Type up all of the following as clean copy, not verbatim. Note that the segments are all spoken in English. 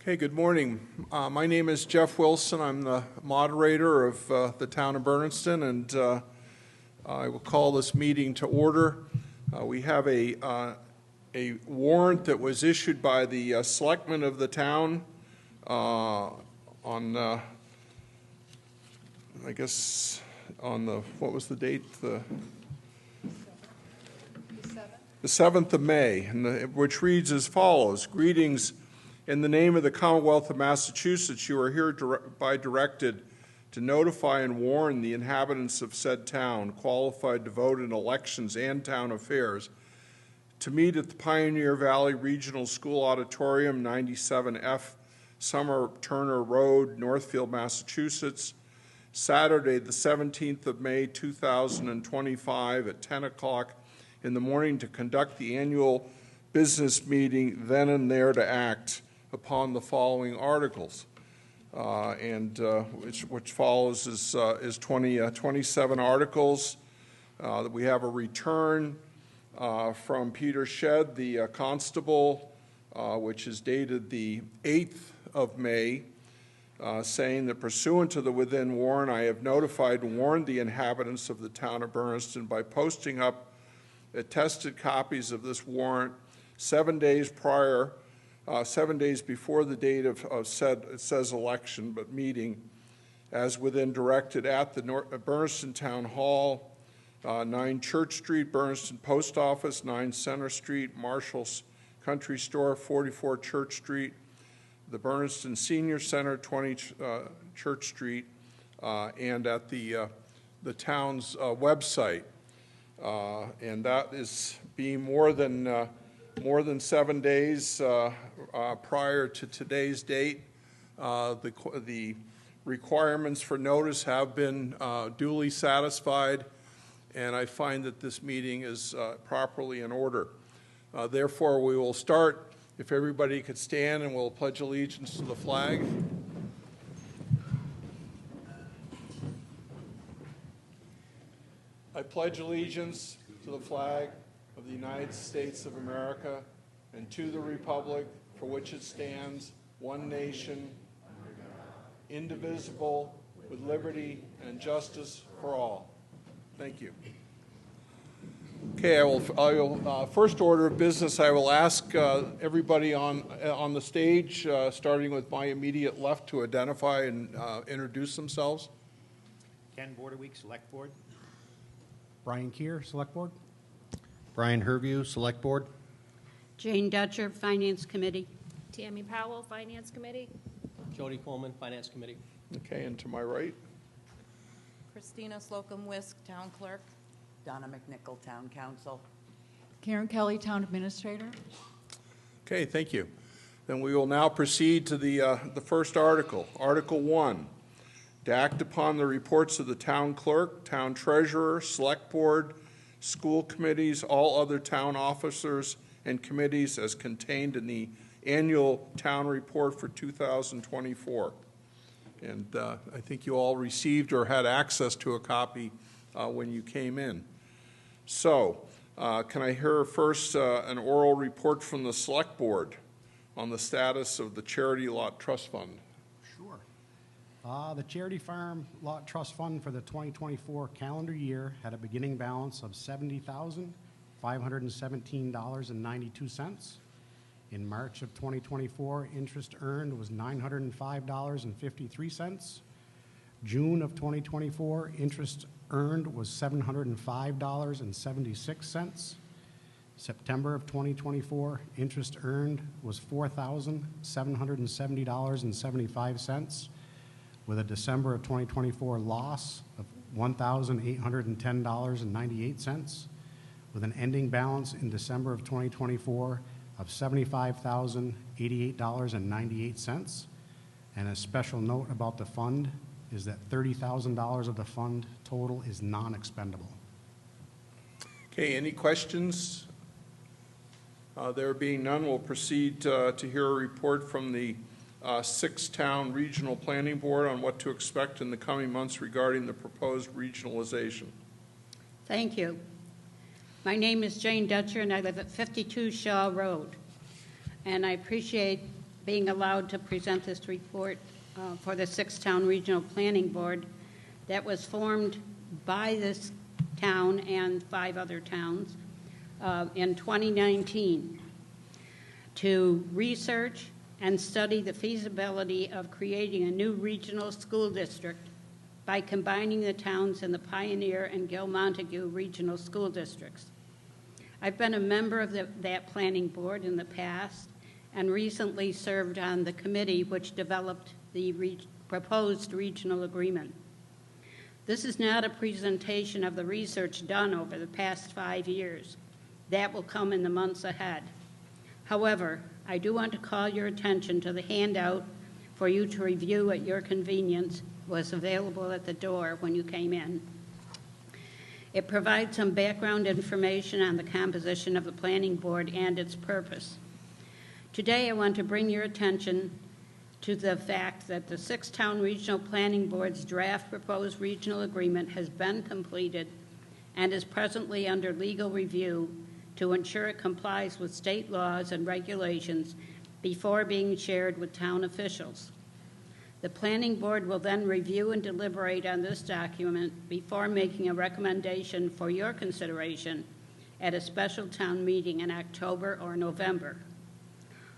Okay, good morning. My name is Jeff Wilson. I'm the moderator of the town of Bernardston, and I will call this meeting to order. We have a warrant that was issued by the selectmen of the town on, I guess, on the, what was the date? The 7th of May, which reads as follows. Greetings. In the name of the Commonwealth of Massachusetts, you are here directed to notify and warn the inhabitants of said town, qualified to vote in elections and town affairs, to meet at the Pioneer Valley Regional School Auditorium, 97F Summer Turner Road, Northfield, Massachusetts, Saturday, the 17th of May, 2025 at 10 o'clock in the morning to conduct the annual business meeting, then and there to act upon the following articles. Which follows is 27 articles. We have a return from Peter Shedd, the constable, which is dated the 8th of May, saying that pursuant to the within warrant, I have notified and warned the inhabitants of the town of Bernardston by posting up attested copies of this warrant 7 days prior, 7 days before the date of said, it says election, but meeting, as within directed at the Bernardston Town Hall, 9 Church Street, Bernardston Post Office, 9 Center Street, Marshall's Country Store, 44 Church Street, the Bernardston Senior Center, 20 Church Street, and at the town's website. And that is being more than 7 days prior to today's date. The requirements for notice have been duly satisfied, and I find that this meeting is properly in order. Therefore, we will start, if everybody could stand, and we'll pledge allegiance to the flag. I pledge allegiance to the flag of the United States of America and to the republic for which it stands, one nation, indivisible, with liberty and justice for all. Thank you. Okay, I will first order of business, I will ask everybody on the stage, starting with my immediate left, to identify and introduce themselves. Ken Borderweek, Select Board. Brian Keir, Select Board. Brian Herview, Select Board. Jane Dutcher, Finance Committee. Tammy Powell, Finance Committee. Jody Coleman, Finance Committee. Okay, and to my right. Christina Slocum-Wisk, Town Clerk. Donna McNichol, Town Council. Karen Kelly, Town Administrator. Okay, thank you. Then we will now proceed to the first article. Article 1, to act upon the reports of the town clerk, town treasurer, select board, school committees, all other town officers and committees as contained in the annual town report for 2024. And I think you all received or had access to a copy when you came in. So, can I hear first an oral report from the select board on the status of the Charity Lot Trust Fund? Sure. The Charity Farm Lot Trust Fund for the 2024 calendar year had a beginning balance of $70,517.92. In March of 2024, interest earned was $905.53. June of 2024, interest earned was $705.76. September of 2024, interest earned was $4,770.75, with a December of 2024 loss of $1,810.98, with an ending balance in December of 2024 of $75,088.98. And a special note about the fund is that $30,000 of the fund total is non-expendable. Okay, any questions? There being none, we'll proceed to hear a report from the 6-town regional planning board on what to expect in the coming months regarding the proposed regionalization. Thank you. My name is Jane Dutcher, and I live at 52 Shaw Road. And I appreciate being allowed to present this report for the Six-Town Regional Planning Board that was formed by this town and 5 other towns in 2019 to research and study the feasibility of creating a new regional school district by combining the towns in the Pioneer and Gil-Montague regional school districts. I've been a member of that planning board in the past and recently served on the committee which developed the proposed regional agreement. This is not a presentation of the research done over the past 5 years. That will come in the months ahead. However, I do want to call your attention to the handout for you to review at your convenience. Was available at the door when you came in. It provides some background information on the composition of the planning board and its purpose. Today, I want to bring your attention to the fact that the Six-Town Regional Planning Board's draft proposed regional agreement has been completed and is presently under legal review to ensure it complies with state laws and regulations before being shared with town officials. The Planning Board will then review and deliberate on this document before making a recommendation for your consideration at a special town meeting in October or November.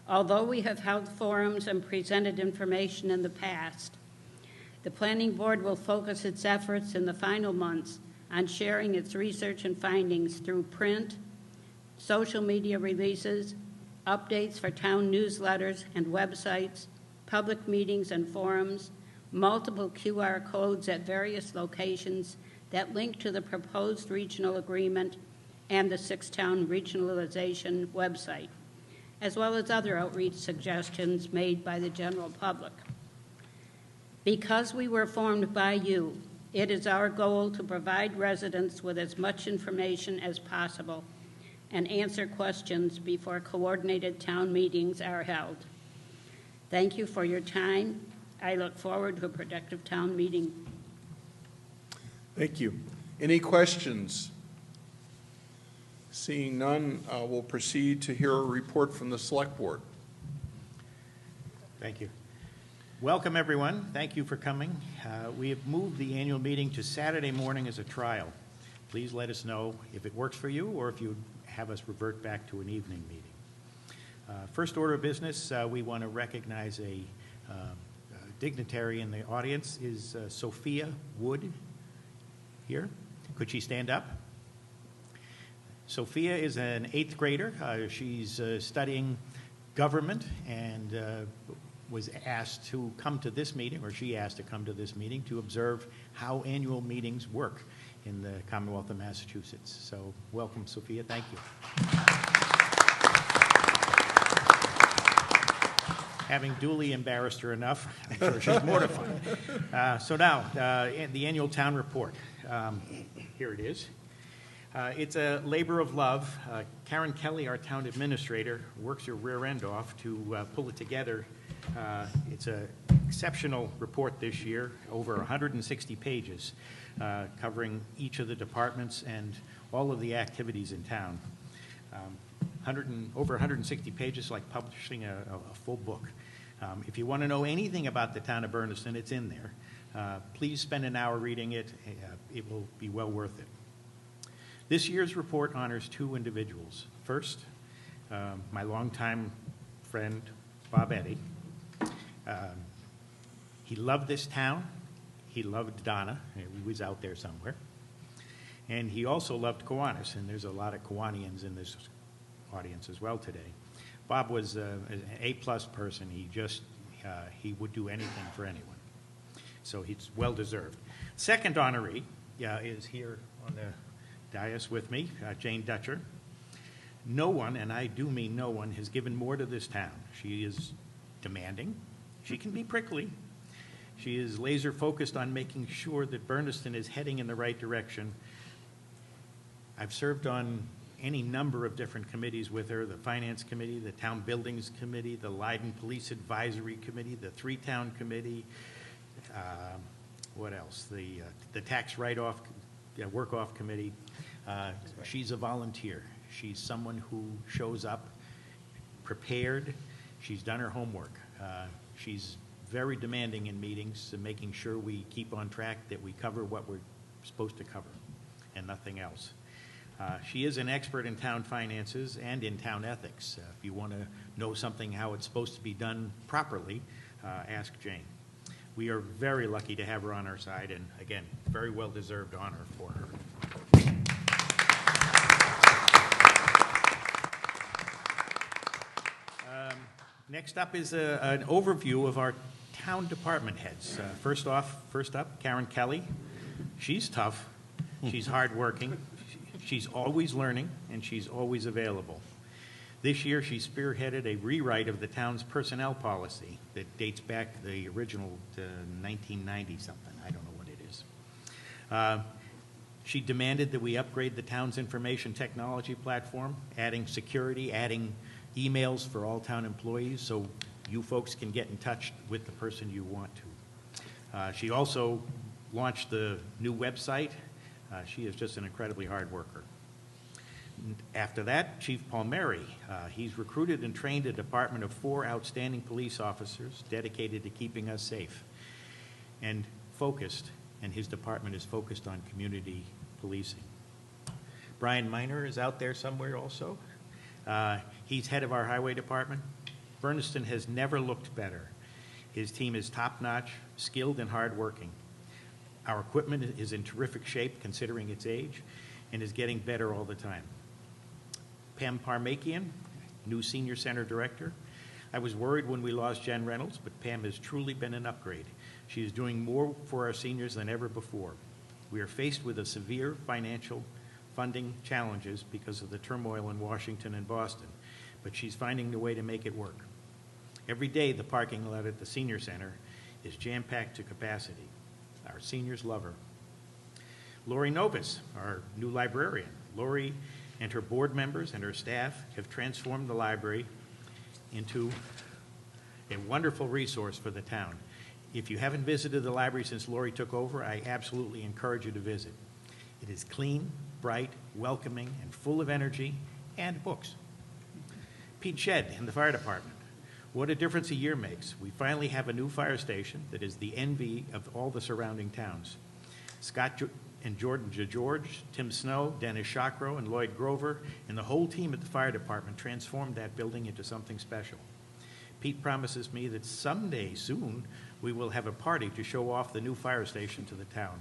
Although we have held forums and presented information in the past, the Planning Board will focus its efforts in the final months on sharing its research and findings through print, social media releases, updates for town newsletters and websites, public meetings and forums, multiple QR codes at various locations that link to the proposed regional agreement and the Six-Town Regionalization website, as well as other outreach suggestions made by the general public. Because we were formed by you, it is our goal to provide residents with as much information as possible and answer questions before coordinated town meetings are held. Thank you for your time. I look forward to a productive town meeting. Thank you. Any questions? Seeing none, we'll proceed to hear a report from the Select Board. Thank you. Welcome, everyone. Thank you for coming. We have moved the annual meeting to Saturday morning as a trial. Please let us know if it works for you or if you have us revert back to an evening meeting. First order of business, we want to recognize a dignitary in the audience. Is Sophia Wood here? Could she stand up? Sophia is an 8th grader. She's studying government and was asked to come to this meeting, or she asked to come to this meeting to observe how annual meetings work in the Commonwealth of Massachusetts. So welcome, Sophia. Thank you. Having duly embarrassed her enough, I'm sure she's mortified. So now, the annual town report. Here it is. It's a labor of love. Karen Kelly, our town administrator, works her rear end off to pull it together. It's an exceptional report this year, over 160 pages, covering each of the departments and all of the activities in town. Over 160 pages, like publishing a full book. If you want to know anything about the town of Bernardston, it's in there. Please spend an hour reading it. It will be well worth it. This year's report honors 2 individuals. First, my longtime friend, Bob Eddy. He loved this town. He loved Donna. He was out there somewhere. And he also loved Kiwanis, and there's a lot of Kiwanians in this audience as well today. Bob was an A-plus person. He would do anything for anyone. So he's well-deserved. Second honoree is here on the dais with me, Jane Dutcher. No one, and I do mean no one, has given more to this town. She is demanding. She can be prickly. She is laser-focused on making sure that Bernardston is heading in the right direction. I've served on any number of different committees with her, the Finance Committee, the Town Buildings Committee, the Leiden Police Advisory Committee, the 3-Town Committee, what else? The Tax Write-Off, Work-Off Committee. She's a volunteer. She's someone who shows up prepared. She's done her homework. She's very demanding in meetings and making sure we keep on track, that we cover what we're supposed to cover and nothing else. She is an expert in town finances and in town ethics. If you want to know something how it's supposed to be done properly, ask Jane. We are very lucky to have her on our side, and again, very well-deserved honor for her. Next up is an overview of our town department heads. First up, Karen Kelly. She's tough. She's hardworking. She's always learning, and she's always available. This year, she spearheaded a rewrite of the town's personnel policy that dates back the original to 1990-something. I don't know what it is. She demanded that we upgrade the town's information technology platform, adding security, adding emails for all town employees so you folks can get in touch with the person you want to. She also launched the new website. She is just an incredibly hard worker. After that, Chief Palmieri. He's recruited and trained a department of 4 outstanding police officers dedicated to keeping us safe and focused, and his department is focused on community policing. Brian Miner is out there somewhere also. He's head of our highway department. Bernardston has never looked better. His team is top-notch, skilled, and hardworking. Our equipment is in terrific shape considering its age and is getting better all the time. Pam Parmakian, new senior center director. I was worried when we lost Jen Reynolds, but Pam has truly been an upgrade. She is doing more for our seniors than ever before. We are faced with a severe financial funding challenges because of the turmoil in Washington and Boston, but she's finding the way to make it work. Every day, the parking lot at the senior center is jam-packed to capacity. Our seniors love her. Lori Novus, our new librarian. Lori and her board members and her staff have transformed the library into a wonderful resource for the town. If you haven't visited the library since Lori took over, I absolutely encourage you to visit. It is clean, bright, welcoming, and full of energy and books. Pete Shedd in the fire department. What a difference a year makes. We finally have a new fire station that is the envy of all the surrounding towns. Scott and Jordan DeGeorge, Tim Snow, Dennis Shakro, and Lloyd Grover, and the whole team at the fire department transformed that building into something special. Pete promises me that someday soon we will have a party to show off the new fire station to the town.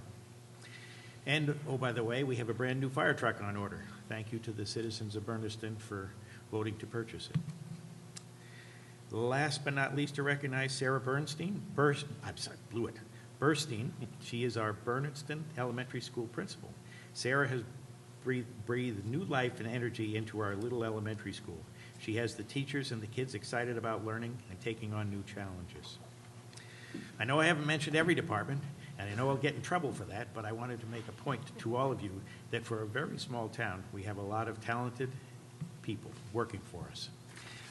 And, oh, by the way, we have a brand new fire truck on order. Thank you to the citizens of Bernardston for voting to purchase it. Last but not least to recognize Sarah Burstein. She is our Bernardston Elementary School principal. Sarah has breathed new life and energy into our little elementary school. She has the teachers and the kids excited about learning and taking on new challenges. I know I haven't mentioned every department, and I know I'll get in trouble for that, but I wanted to make a point to all of you that for a very small town, we have a lot of talented people working for us.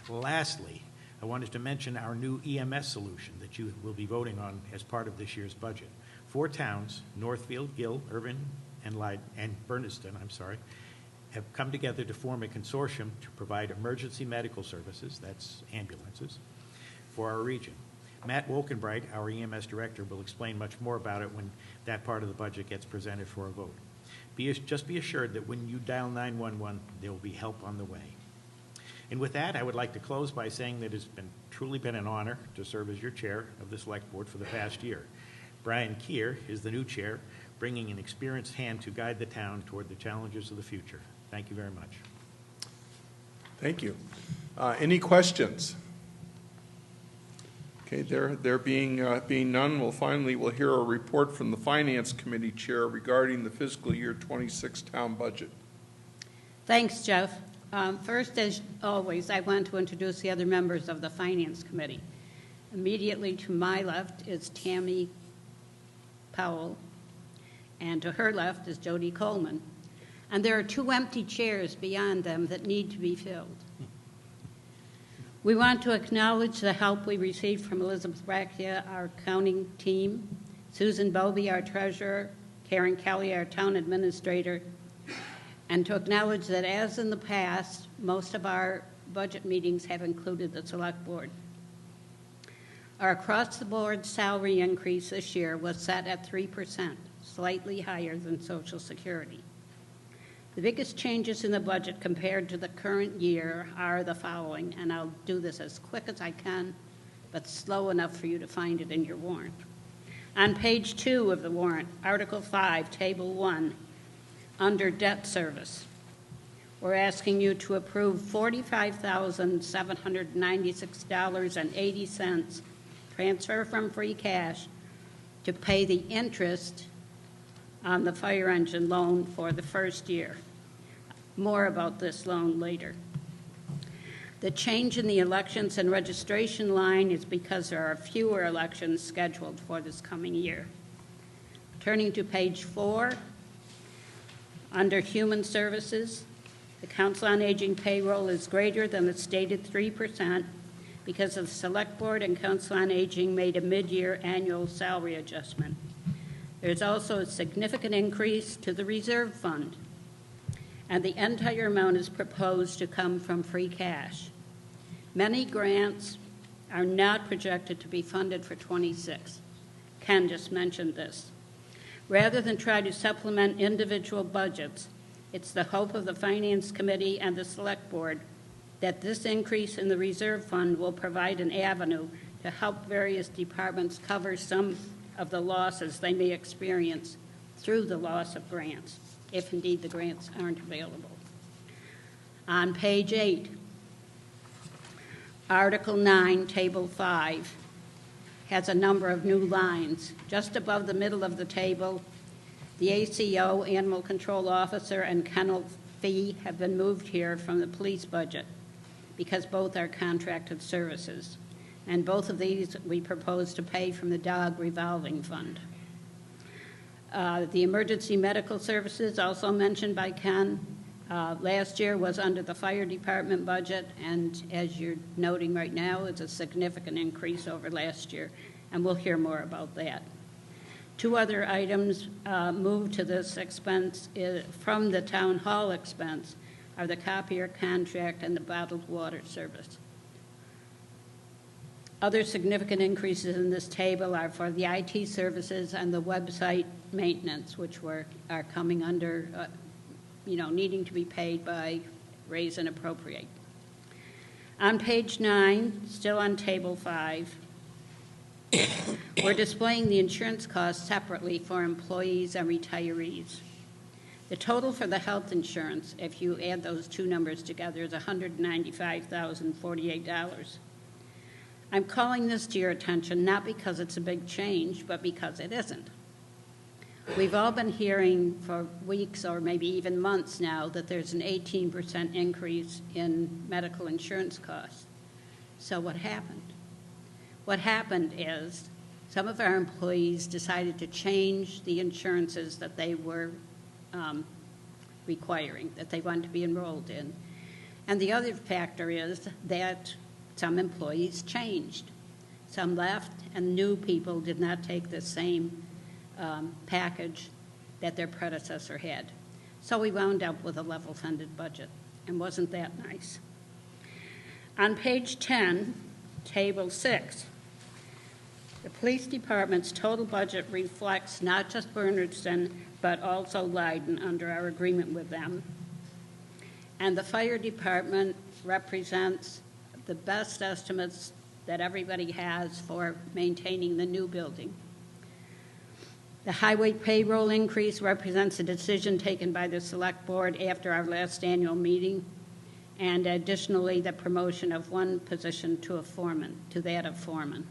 Lastly, I wanted to mention our new EMS solution that you will be voting on as part of this year's budget. 4 towns, Northfield, Gill, Irvin, and Bernardston, have come together to form a consortium to provide emergency medical services, that's ambulances, for our region. Matt Wolkenbright, our EMS director, will explain much more about it when that part of the budget gets presented for a vote. Just be assured that when you dial 911, there will be help on the way. And with that, I would like to close by saying that it's truly been an honor to serve as your chair of the select board for the past year. Brian Keir is the new chair, bringing an experienced hand to guide the town toward the challenges of the future. Thank you very much. Thank you. Any questions? Okay, there being none, we'll hear a report from the Finance Committee Chair regarding the fiscal year 26 town budget. Thanks, Jeff. First, as always, I want to introduce the other members of the Finance Committee. Immediately to my left is Tammy Powell, and to her left is Jody Coleman. And there are 2 empty chairs beyond them that need to be filled. We want to acknowledge the help we received from Elizabeth Bracchia, our accounting team, Susan Bovey, our treasurer, Karen Kelly, our town administrator, and to acknowledge that as in the past, most of our budget meetings have included the Select Board. Our across-the-board salary increase this year was set at 3%, slightly higher than Social Security. The biggest changes in the budget compared to the current year are the following, and I'll do this as quick as I can, but slow enough for you to find it in your warrant. On page 2 of the warrant, Article 5, Table 1, under debt service, we're asking you to approve $45,796.80 transfer from free cash to pay the interest on the fire engine loan for the first year. More about this loan later. The change in the elections and registration line is because there are fewer elections scheduled for this coming year. Turning to page 4, under Human Services, the Council on Aging payroll is greater than the stated 3% because the Select Board and Council on Aging made a mid-year annual salary adjustment. There's also a significant increase to the reserve fund, and the entire amount is proposed to come from free cash. Many grants are not projected to be funded for 26. Ken just mentioned this. Rather than try to supplement individual budgets, it's the hope of the Finance Committee and the Select Board that this increase in the reserve fund will provide an avenue to help various departments cover some of the losses they may experience through the loss of grants, if indeed the grants aren't available. On page 8, Article 9, Table 5, has a number of new lines. Just above the middle of the table, the ACO, Animal Control Officer, and Kennel Fee have been moved here from the police budget because both are contracted services. And both of these we propose to pay from the dog revolving fund. The emergency medical services, also mentioned by Ken, last year was under the fire department budget, and as you're noting right now, it's a significant increase over last year, and we'll hear more about that. Two other items moved to this expense from the town hall expense are the copier contract and the bottled water service. Other significant increases in this table are for the IT services and the website maintenance, which are coming under, needing to be paid by raise and appropriate. On page 9, still on table 5, we're displaying the insurance costs separately for employees and retirees. The total for the health insurance, if you add those two numbers together, is $195,048. I'm calling this to your attention not because it's a big change, but because it isn't. We've all been hearing for weeks or maybe even months now that there's an 18% increase in medical insurance costs. So what happened? What happened is some of our employees decided to change the insurances that they were requiring, that they wanted to be enrolled in. And the other factor is that some employees changed. Some left, and new people did not take the same package that their predecessor had. So we wound up with a level-funded budget, and wasn't that nice? On page 10, table 6, the police department's total budget reflects not just Bernardston, but also Leiden under our agreement with them. And the fire department represents the best estimates that everybody has for maintaining the new building. The highway payroll increase represents a decision taken by the Select Board after our last annual meeting, and additionally the promotion of one position to a foreman, to that of foreman.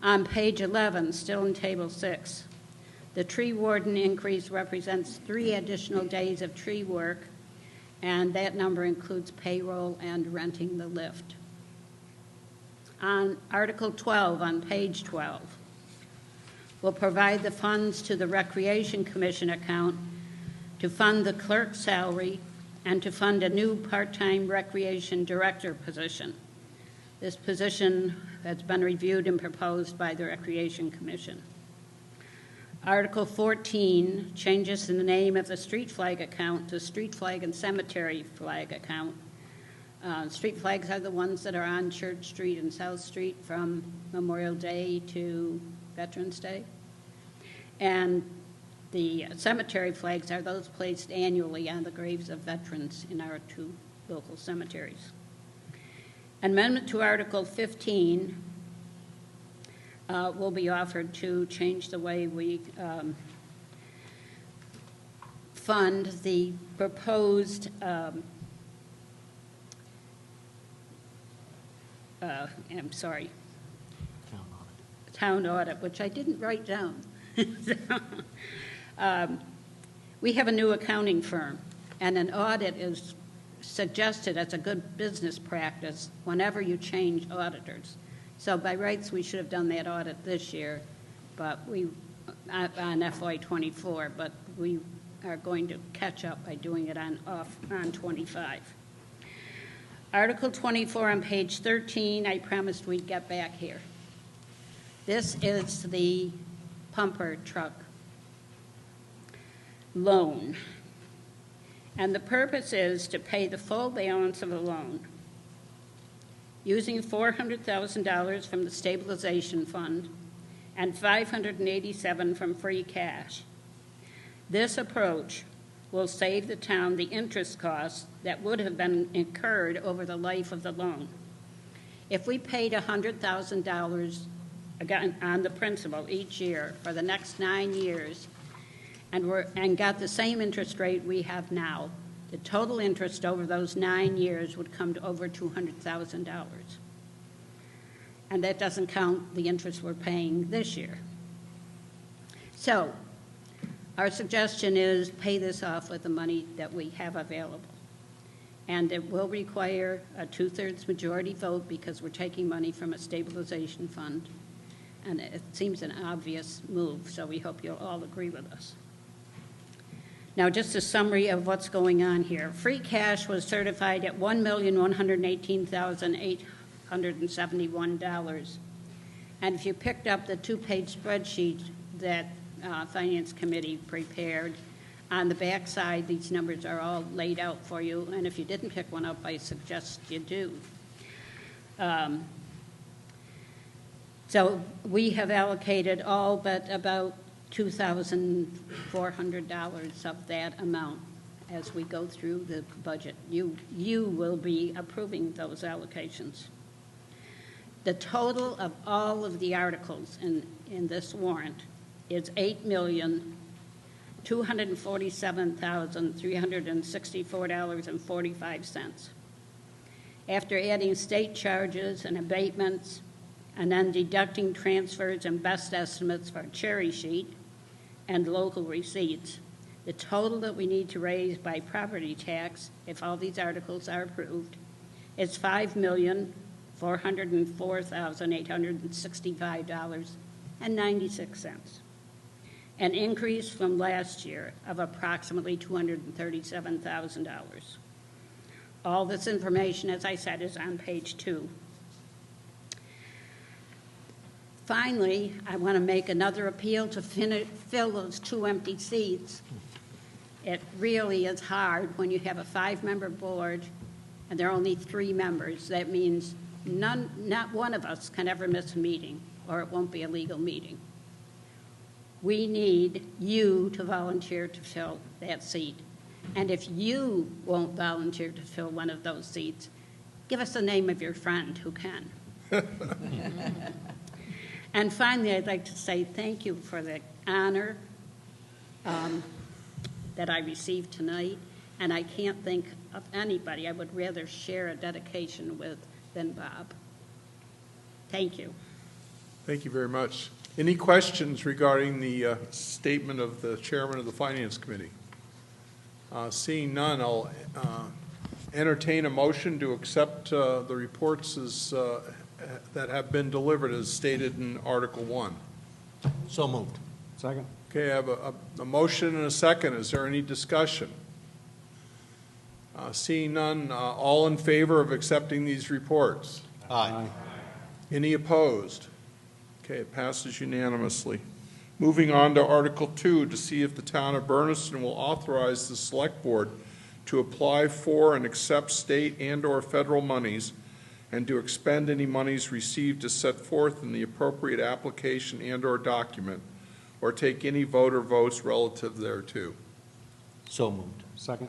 On page 11, still in table 6, the tree warden increase represents 3 additional days of tree work, and that number includes payroll and renting the lift. On Article 12, on page 12, we'll provide the funds to the Recreation Commission account to fund the clerk's salary and to fund a new part-time recreation director position. This position has been reviewed and proposed by the Recreation Commission. Article 14 changes the name of the street flag account to street flag and cemetery flag account. Street flags are the ones that are on Church Street and South Street from Memorial Day to Veterans Day. And the cemetery flags are those placed annually on the graves of veterans in our two local cemeteries. Amendment to Article 15 will be offered to change the way we fund the proposed town audit, which I didn't write down. We have a new accounting firm, and an audit is suggested as a good business practice whenever you change auditors. So by rights, we should have done that audit this year, but on FY24, but we are going to catch up by doing it on 25. Article 24 on page 13, I promised we'd get back here. This is the pumper truck loan. And the purpose is to pay the full balance of the loan using $400,000 from the stabilization fund and $587,000 from free cash. This approach will save the town the interest costs that would have been incurred over the life of the loan. If we paid $100,000 again on the principal each year for the next 9 years and got the same interest rate we have now, the total interest over those 9 years would come to over $200,000. And that doesn't count the interest we're paying this year. So our suggestion is pay this off with the money that we have available. And it will require a 2/3 majority vote because we're taking money from a stabilization fund. And it seems an obvious move, so we hope you'll all agree with us. Now, just a summary of what's going on here. Free cash was certified at $1,118,871. And if you picked up the 2-page spreadsheet that Finance Committee prepared, on the back side, these numbers are all laid out for you. And if you didn't pick one up, I suggest you do. So we have allocated all but about $2,400 of that amount as we go through the budget. You will be approving those allocations. The total of all of the articles in this warrant is $8,247,364.45. After adding state charges and abatements, and then deducting transfers and best estimates for cherry sheet and local receipts, the total that we need to raise by property tax, if all these articles are approved, is $5,404,865.96, an increase from last year of approximately $237,000. All this information, as I said, is on page 2. Finally, I want to make another appeal to fill those 2 empty seats. It really is hard when you have a 5-member board and there are only 3 members. That means not one of us can ever miss a meeting, or it won't be a legal meeting. We need you to volunteer to fill that seat. And if you won't volunteer to fill one of those seats, give us the name of your friend who can. And finally, I'd like to say thank you for the honor that I received tonight. And I can't think of anybody I would rather share a dedication with than Bob. Thank you. Thank you very much. Any questions regarding the statement of the chairman of the Finance Committee? Seeing none, I'll entertain a motion to accept the reports as that have been delivered as stated in Article 1. So moved. Second. Okay, I have a motion and a second. Is there any discussion? Seeing none, all in favor of accepting these reports? Aye. Any opposed? Okay, it passes unanimously. Moving on to Article 2, to see if the town of Bernardston will authorize the select board to apply for and accept state and/or federal monies and to expend any monies received as set forth in the appropriate application and/or document, or take any vote or votes relative thereto. So moved. Second.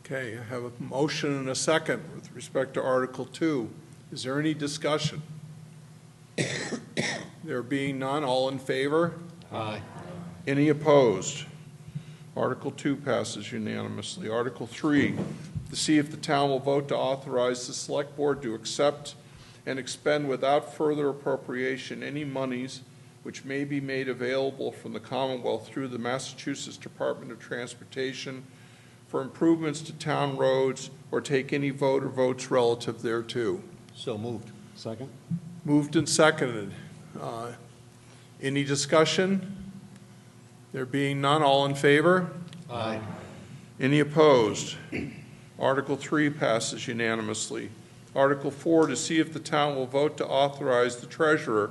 Okay, I have a motion and a second with respect to Article 2. Is there any discussion? There being none, all in favor? Aye. Any opposed? Article 2 passes unanimously. Article 3, to see if the town will vote to authorize the select board to accept and expend without further appropriation any monies which may be made available from the Commonwealth through the Massachusetts Department of Transportation for improvements to town roads, or take any vote or votes relative thereto. So moved. Second. Moved and seconded. Any discussion? There being none, all in favor? Aye. Any opposed? Article 3 passes unanimously. Article 4, to see if the town will vote to authorize the treasurer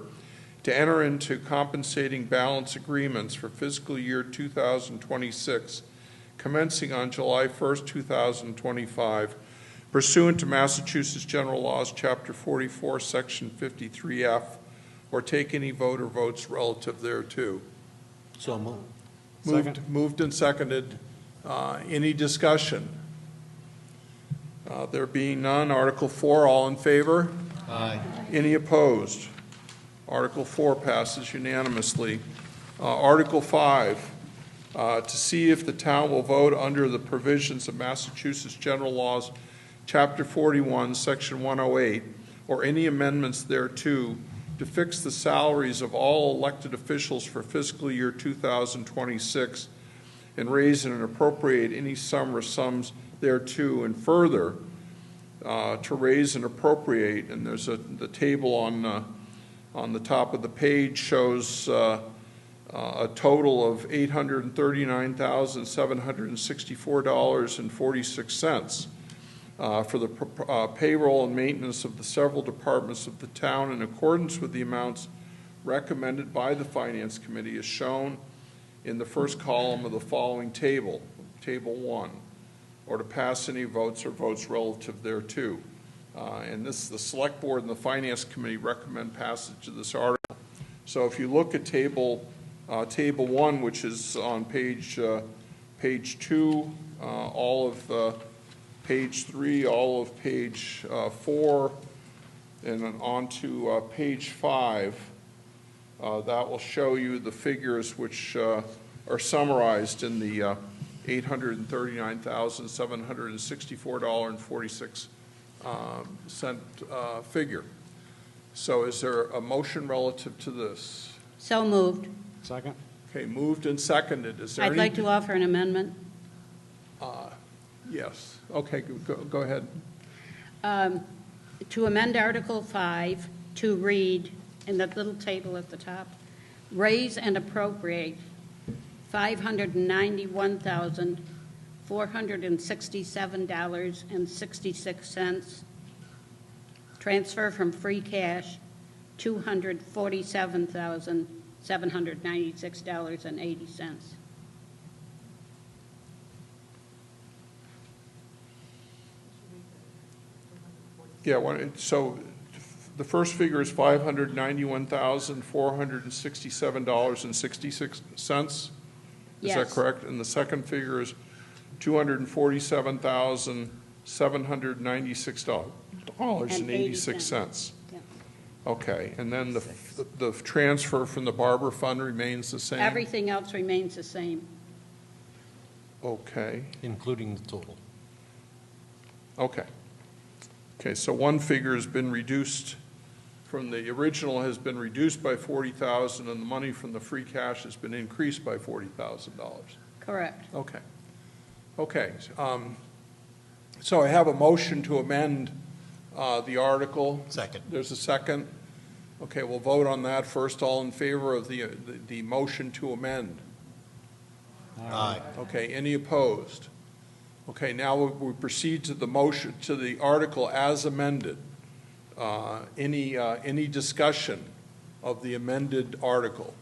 to enter into compensating balance agreements for fiscal year 2026, commencing on July 1st, 2025, pursuant to Massachusetts General Laws, Chapter 44, Section 53F, or take any vote or votes relative thereto. So moved. Second. Moved and seconded. Any discussion? There being none, Article 4, all in favor? Aye. Any opposed? Article 4 passes unanimously. Article 5, to see if the town will vote under the provisions of Massachusetts General Laws, Chapter 41, Section 108, or any amendments thereto, to fix the salaries of all elected officials for fiscal year 2026 and raise and appropriate any sum or sums thereto, and further to raise and appropriate, and there's the table on the top of the page shows a total of $839,764.46 for the payroll and maintenance of the several departments of the town in accordance with the amounts recommended by the Finance Committee as shown in the first column of the following table, Table 1, or to pass any votes or votes relative thereto. And the Select Board and the Finance Committee recommend passage of this article. So if you look at Table 1, which is on page 2, all of page 3, all of page 4, and then on to page 5, that will show you the figures which are summarized in the $839,764.46 figure. So is there a motion relative to this? So moved. Second. Okay, moved and seconded. Is there I'd like to offer an amendment. Yes. Okay, go ahead. To amend Article 5 to read, in that little table at the top, raise and appropriate $591,467.66, transfer from free cash $247,796.80. Yeah, so the first figure is $591,467.66. Is that Yes. correct? And the second figure is $247,796.86. Yeah. Okay, and then the transfer from the Barber Fund remains the same? Everything else remains the same. Okay, Including the total. okay. Okay, so one figure has been reduced from the original, has been reduced by $40,000, and the money from the free cash has been increased by $40,000. Correct. Okay. Okay. So I have a motion to amend the article. Second. There's a second. Okay, we'll vote on that first. All in favor of the motion to amend? Aye. Okay, any opposed? Okay, now we proceed to the motion, to the article as amended. Any discussion of the amended article?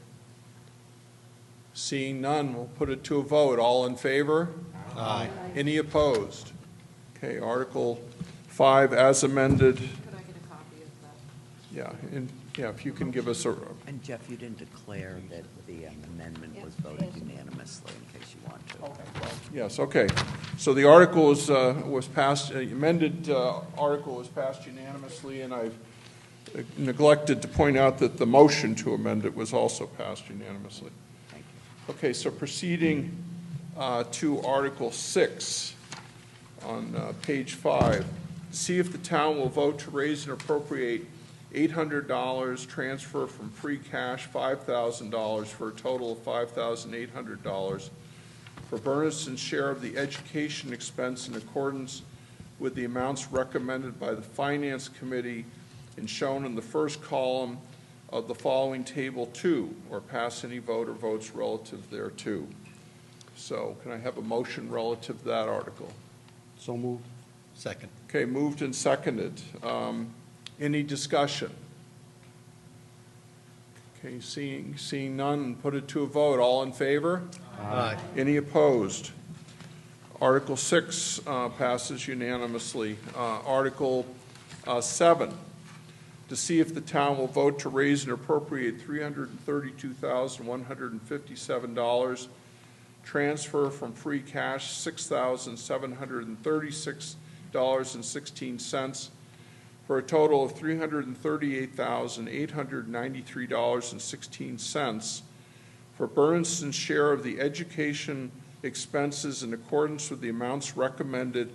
Seeing none, we'll put it to a vote. All in favor? Aye. Any opposed? Okay, Article 5 as amended. Could I get a copy of that? Yeah, and, yeah, if you can give us a, And Jeff, you didn't declare that the amendment was voted unanimously, in case you want to. yes, okay. So the article was passed, amended article was passed unanimously, and I've neglected to point out that the motion to amend it was also passed unanimously. Thank you. Okay, so proceeding to Article 6 on page 5. See if the town will vote to raise and appropriate $800, transfer from free cash $5,000 for a total of $5,800 for Bernardston's share of the education expense in accordance with the amounts recommended by the Finance Committee and shown in the first column of the following Table 2, or pass any vote or votes relative thereto. So can I have a motion relative to that article? So moved. Second. Okay, moved and seconded. Any discussion? Okay, seeing none, put it to a vote. All in favor? Aye. Any opposed? Article 6 passes unanimously. Article 7, to see if the town will vote to raise and appropriate $332,157, transfer from free cash $6,736.16 for a total of $338,893.16 for Bernardston's share of the education expenses in accordance with the amounts recommended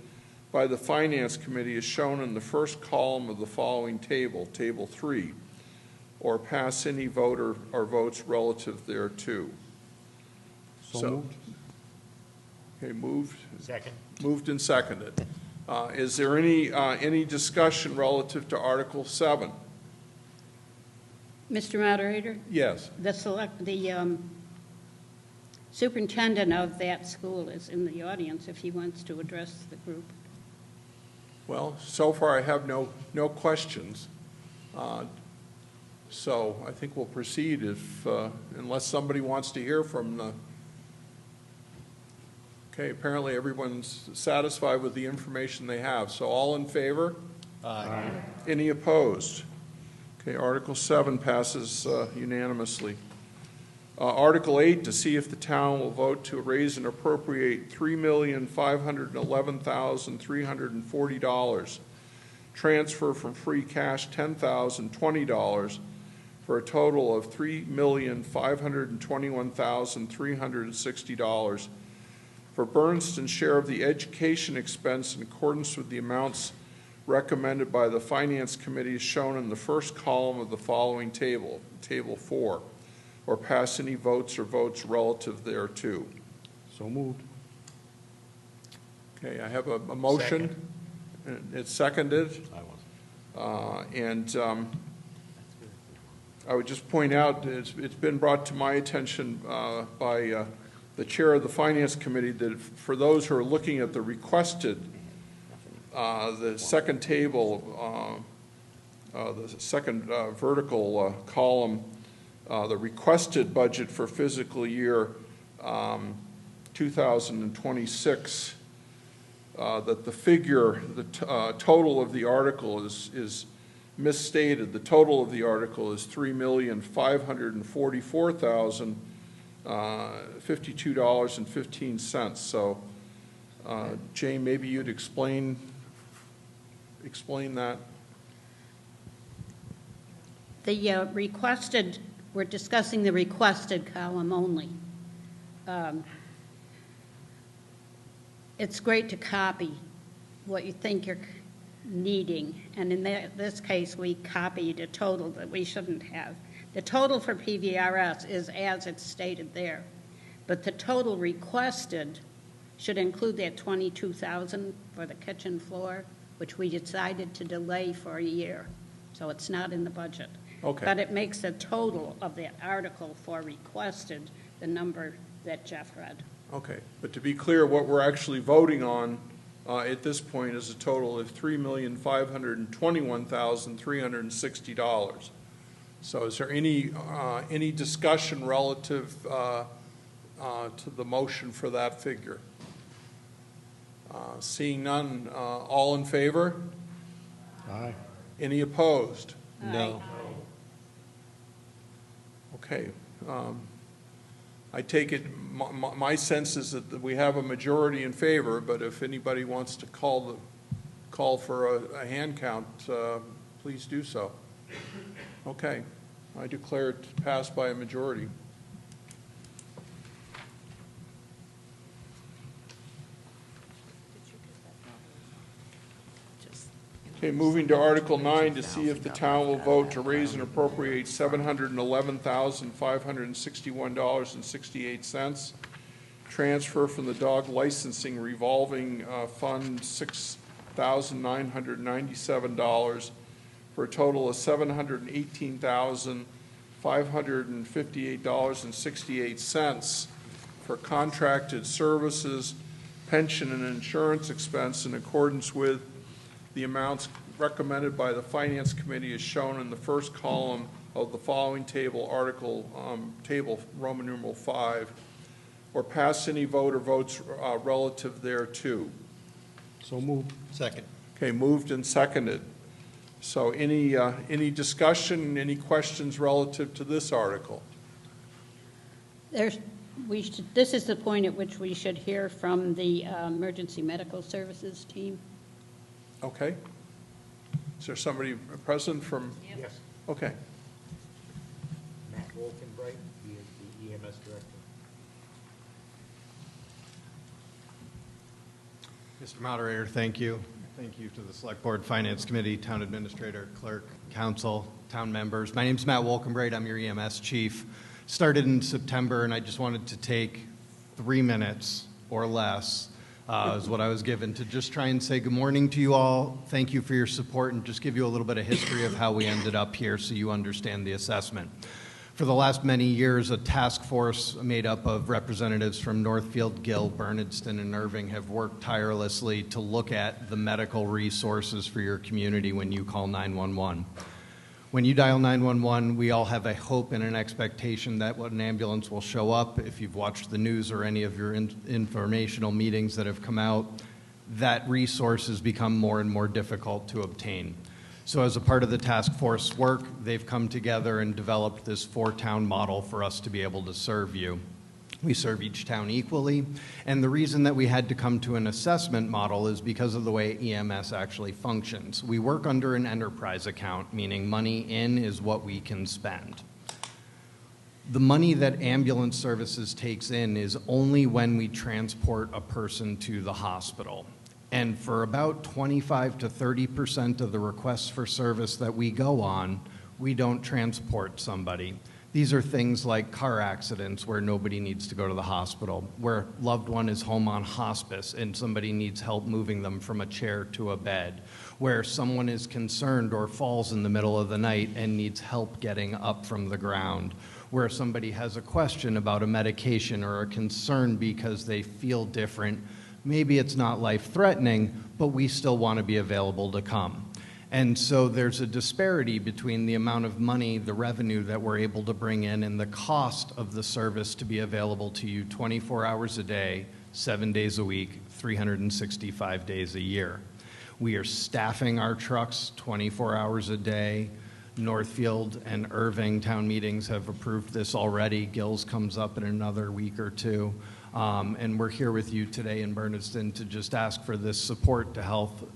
by the Finance Committee as shown in the first column of the following table, Table 3, or pass any vote or votes relative thereto. So moved. Okay, moved. Second. Moved and seconded. Is there any discussion relative to Article 7? Mr. Moderator, Yes. the superintendent of that school is in the audience if he wants to address the group. Well, so far I have no questions. So I think we'll proceed if, unless somebody wants to hear from the, okay, apparently everyone's satisfied with the information they have. So all in favor? Aye. Any opposed? Okay, Article 7 passes unanimously. Article 8, to see if the town will vote to raise and appropriate $3,511,340, transfer from free cash $10,020 for a total of $3,521,360 for Bernardston's share of the education expense in accordance with the amounts recommended by the Finance Committee as shown in the first column of the following table, Table 4, or pass any votes or votes relative thereto. So moved. Okay, I have a motion. Second. And it's seconded. I was. I would just point out, it's been brought to my attention by the chair of the Finance Committee that for those who are looking at the requested, the second table, the second vertical column, the requested budget for fiscal year 2026, that the figure, the total of the article is misstated. The total of the article is $3,544,052.15. So, Jane, maybe you'd explain that. The requested, we're discussing the requested column only. It's great to copy what you think you're needing, and in this case, we copied a total that we shouldn't have. The total for PVRS is as it's stated there, but the total requested should include that $22,000 for the kitchen floor, which we decided to delay for a year, so it's not in the budget. Okay. But it makes the total of that article for requested the number that Jeff read. Okay, but to be clear, what we're actually voting on at this point is a total of $3,521,360. So is there any discussion relative to the motion for that figure? Seeing none, all in favor? Aye. Any opposed? No. Okay. I take it, my sense is that we have a majority in favor, but if anybody wants to call for a hand count, please do so. Okay. I declare it passed by a majority. Okay, moving to Article 9, to see if the town will vote to raise and appropriate $711,561.68, transfer from the dog licensing revolving fund $6,997 for a total of $718,558.68 for contracted services, pension, and insurance expense in accordance with the amounts recommended by the Finance Committee as shown in the first column of the following table, table Roman numeral 5, or pass any vote or votes relative thereto. So moved. Second. Okay, moved and seconded. So any discussion, any questions relative to this article? This is the point at which we should hear from the emergency medical services team. Okay. Is there somebody present from? Yes. Okay. Matt Wolkenbright, he is the EMS director. Mr. Moderator, thank you. Thank you to the Select Board, Finance Committee, Town Administrator, Clerk, Council, Town members. My name's Matt Wolkenbright. I'm your EMS Chief. Started in September, and I just wanted to take 3 minutes or less is what I was given to just try and say good morning to you all. Thank you for your support, and just give you a little bit of history of how we ended up here so you understand the assessment. For the last many years, a task force made up of representatives from Northfield, Gill, Bernardston, and Irving have worked tirelessly to look at the medical resources for your community when you call 911. When you dial 911, we all have a hope and an expectation that an ambulance will show up. If you've watched the news or any of your informational meetings that have come out, that resource has become more and more difficult to obtain. So as a part of the task force work, they've come together and developed this 4-town model for us to be able to serve you. We serve each town equally, and the reason that we had to come to an assessment model is because of the way EMS actually functions. We work under an enterprise account, meaning money in is what we can spend. The money that ambulance services takes in is only when we transport a person to the hospital. And for about 25 to 30% of the requests for service that we go on, we don't transport somebody. These are things like car accidents where nobody needs to go to the hospital, where a loved one is home on hospice and somebody needs help moving them from a chair to a bed, where someone is concerned or falls in the middle of the night and needs help getting up from the ground, where somebody has a question about a medication or a concern because they feel different. Maybe it's not life-threatening, but we still want to be available to come. And so there's a disparity between the amount of money, the revenue that we're able to bring in, and the cost of the service to be available to you 24 hours a day, 7 days a week, 365 days a year. We are staffing our trucks 24 hours a day. Northfield and Irving town meetings have approved this already. Gills comes up in another week or two. And we're here with you today in Bernardston to just ask for this support to help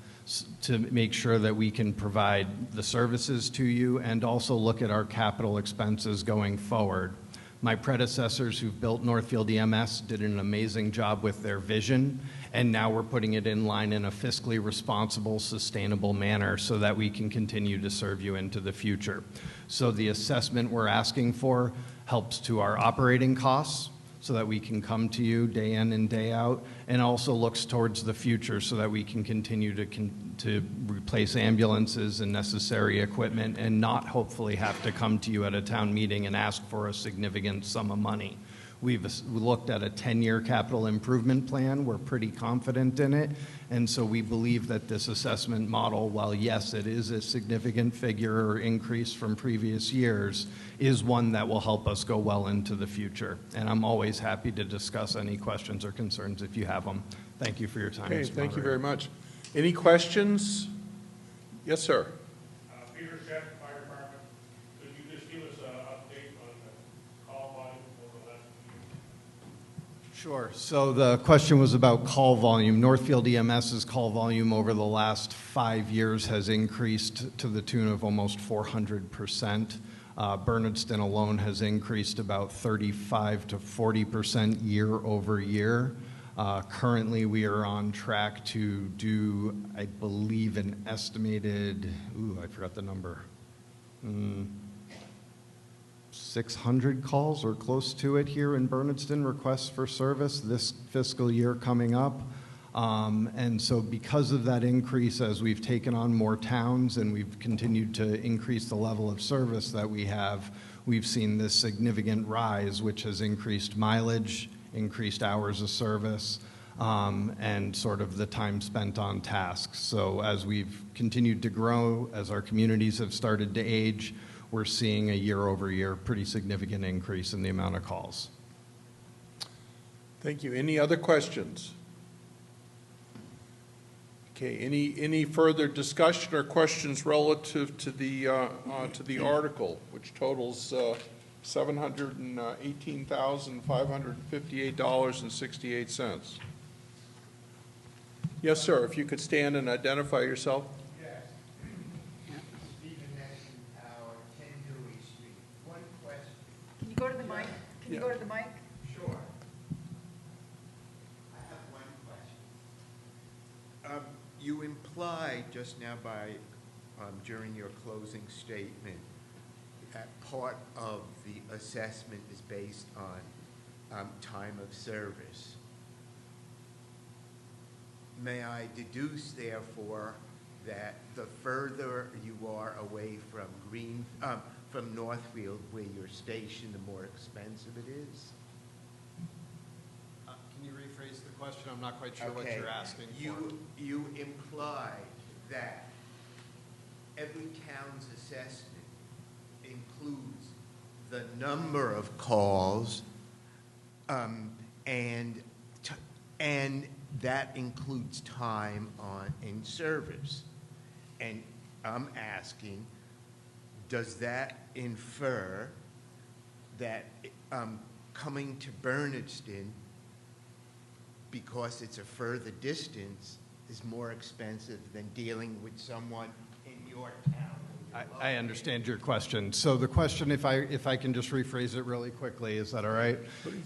to make sure that we can provide the services to you and also look at our capital expenses going forward. My predecessors who've built Northfield EMS did an amazing job with their vision, and now we're putting it in line in a fiscally responsible, sustainable manner so that we can continue to serve you into the future. So the assessment we're asking for helps to our operating costs, so that we can come to you day in and day out, and also looks towards the future so that we can continue to replace ambulances and necessary equipment and not hopefully have to come to you at a town meeting and ask for a significant sum of money. We've looked at a 10-year capital improvement plan. We're pretty confident in it. And so we believe that this assessment model, while yes, it is a significant figure or increase from previous years, is one that will help us go well into the future. And I'm always happy to discuss any questions or concerns if you have them. Thank you for your time. Okay, Mr. thank you Moderator. very much. Any questions? Yes, sir. Peter Shedd, Fire Department. Could you just give us an update on the call volume over the last few years? Sure. So the question was about call volume. Northfield EMS's call volume over the last 5 years has increased to the tune of almost 400%. Bernardston alone has increased about 35 to 40% year over year. Currently, we are on track to do, I believe, an estimated, I forgot the number, 600 calls or close to it here in Bernardston, requests for service this fiscal year coming up. And so because of that increase, as we've taken on more towns and we've continued to increase the level of service that we have, we've seen this significant rise, which has increased mileage, increased hours of service, and sort of the time spent on tasks. So as we've continued to grow, as our communities have started to age, we're seeing a year-over-year pretty significant increase in the amount of calls. Thank you. Any other questions? Okay, any further discussion or questions relative to the article, which totals $718,558.68. Yes, sir. If you could stand and identify yourself. Yes. Stephen Nixon Tower, 10 Dewey Street. One question. Can you go to the mic? Can you go to the mic? Sure. I have one question. You implied just now during your closing statement that part of the assessment is based on time of service. May I deduce, therefore, that the further you are away from Northfield, where you're stationed, the more expensive it is? Can you rephrase the question? I'm not quite sure what you're asking for. You implied that every town's assessment includes the number of calls, and that includes time in service. And I'm asking, does that infer that coming to Bernardston, because it's a further distance, is more expensive than dealing with someone in your town? I understand your question. So the question, if I can just rephrase it really quickly, is that all right?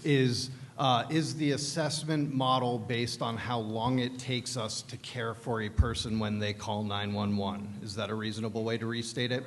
Is the assessment model based on how long it takes us to care for a person when they call 911? Is that a reasonable way to restate it?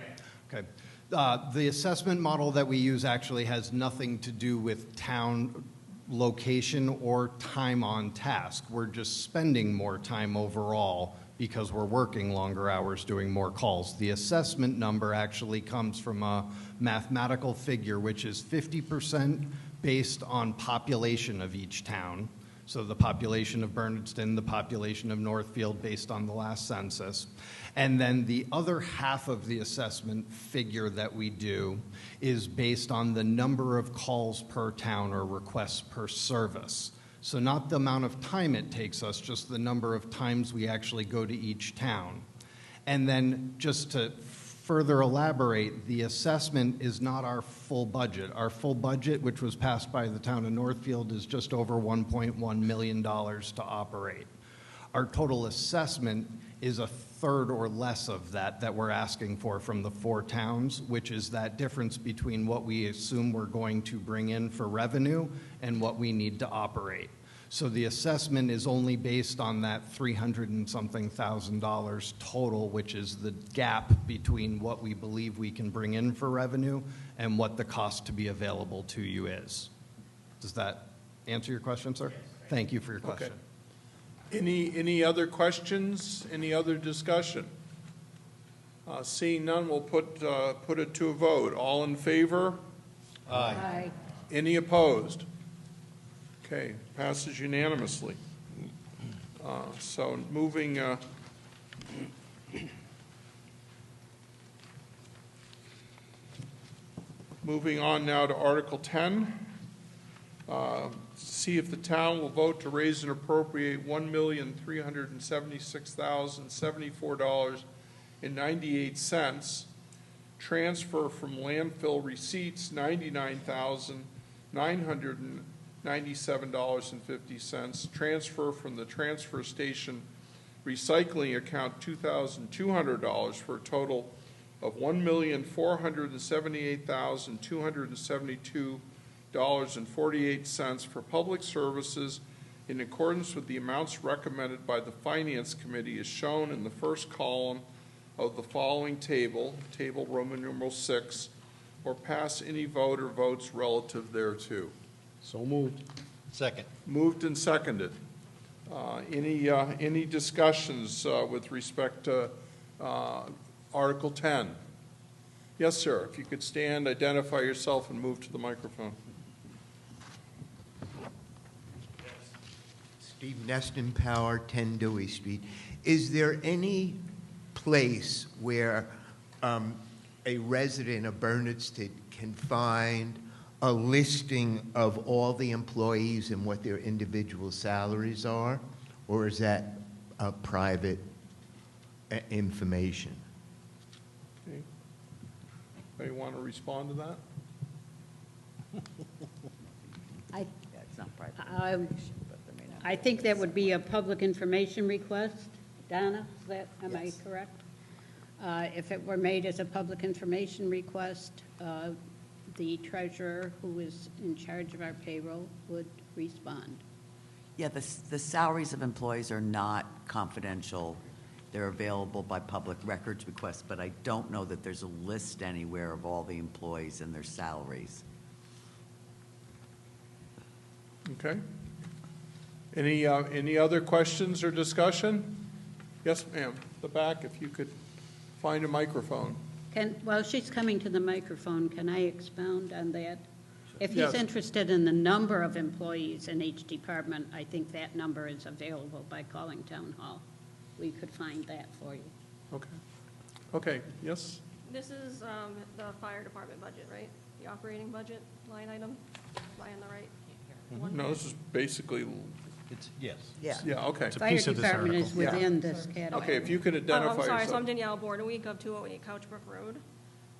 Okay. The assessment model that we use actually has nothing to do with town location or time on task. We're just spending more time overall because we're working longer hours doing more calls. The assessment number actually comes from a mathematical figure, which is 50% based on population of each town. So the population of Bernardston, the population of Northfield based on the last census. And then the other half of the assessment figure that we do is based on the number of calls per town or requests per service. So not the amount of time it takes us, just the number of times we actually go to each town. And then just to further elaborate, the assessment is not our full budget. Our full budget, which was passed by the town of Northfield, is just over $1.1 million to operate. Our total assessment is a third or less of that we're asking for from the 4 towns, which is that difference between what we assume we're going to bring in for revenue and what we need to operate. So the assessment is only based on that $300 and something thousand total, which is the gap between what we believe we can bring in for revenue and what the cost to be available to you is. Does that answer your question, sir? Yes. Thank you for your question. Okay. Any other questions? Any other discussion? Seeing none, we'll put it to a vote. All in favor? Aye. Any opposed? Okay, passes unanimously. So moving on now to Article 10. See if the town will vote to raise and appropriate $1,376,074.98. Transfer from landfill receipts $99,997.50. Transfer from the transfer station recycling account $2,200 for a total of $1,478,272.48 for public services in accordance with the amounts recommended by the Finance Committee as shown in the first column of the following table, Table Roman numeral 6, or pass any vote or votes relative thereto. So moved. Second. Moved and seconded. Any discussions with respect to Article 10? Yes, sir. If you could stand, identify yourself, and move to the microphone. Steve Neston Power, 10 Dewey Street. Is there any place where a resident of Bernardston can find a listing of all the employees and what their individual salaries are, or is that private information? Okay. Anybody want to respond to that? I, It's not private Um, information, but there may not be. I think that would be a public information request. Donna, am I correct? If it were made as a public information request, the treasurer, who is in charge of our payroll, would respond. Yeah, the salaries of employees are not confidential. They're available by public records request, but I don't know that there's a list anywhere of all the employees and their salaries. Okay. Any other questions or discussion? Yes, ma'am. The back, if you could find a microphone. While she's coming to the microphone, can I expound on that? If he's Yes. interested in the number of employees in each department, I think that number is available by calling Town Hall. We could find that for you. Okay. Okay, yes? This is the fire department budget, right? The operating budget line item? Am I on the right one? No, this is basically, It's, yes. Yeah. yeah, okay. It's a Fire piece of this department is article. Yeah. within this category. Okay, if you could Oh, identify I'm sorry, so yourself. I'm Danielle Bordeweek of 208 Couchbrook Road.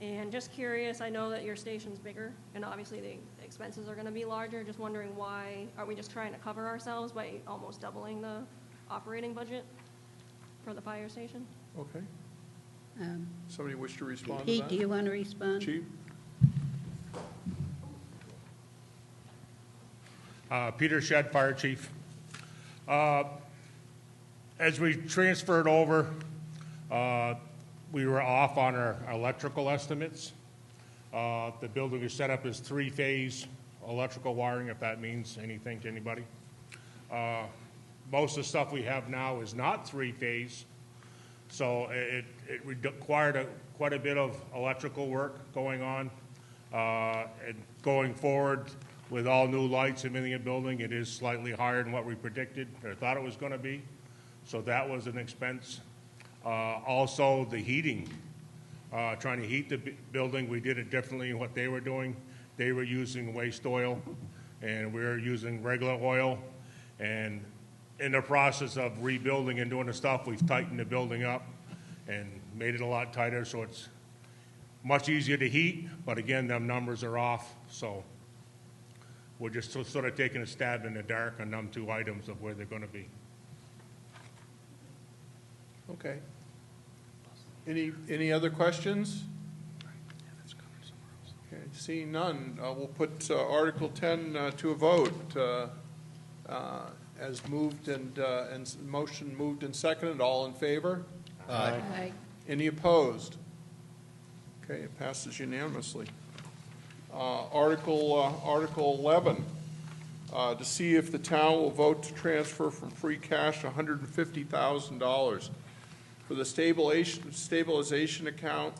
And just curious, I know that your station's bigger, and obviously the expenses are gonna be larger. Just wondering why, are we just trying to cover ourselves by almost doubling the operating budget for the fire station? Okay. Um, Somebody wish to respond to Pete, that? do you want to respond? Chief? Peter Shedd, Fire Chief. As we transferred over, we were off on our electrical estimates. The building is set up as three-phase electrical wiring, if that means anything to anybody. Most of the stuff we have now is not three-phase, so it required quite a bit of electrical work going on. And going forward, with all new lights and everything in the building, it is slightly higher than what we predicted or thought it was going to be. So that was an expense. Also, the heating, trying to heat the building, we did it differently than what they were doing. They were using waste oil, and we were using regular oil. And in the process of rebuilding and doing the stuff, we've tightened the building up and made it a lot tighter, so it's much easier to heat. But again, them numbers are off, so we're just sort of taking a stab in the dark on them two items of where they're going to be. Okay. Any other questions? Okay, seeing none, we'll put Article 10 to a vote as moved and motion moved and seconded. All in favor? Aye. Any opposed? Okay, it passes unanimously. Article 11, to see if the town will vote to transfer from free cash $150,000 for the stabilization account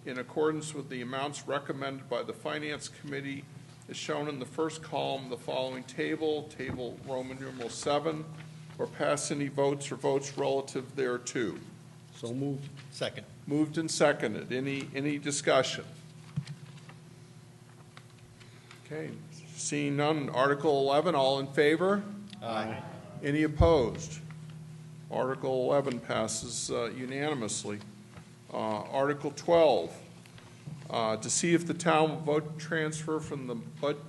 in accordance with the amounts recommended by the Finance Committee is shown in the first column of the following table, Table Roman numeral 7, or pass any votes or votes relative thereto. So moved. Second. Moved and seconded. Any discussion? Okay, seeing none. Article 11, all in favor? Aye. Any opposed? Article 11 passes unanimously. Article 12, to see if the town will vote to transfer from the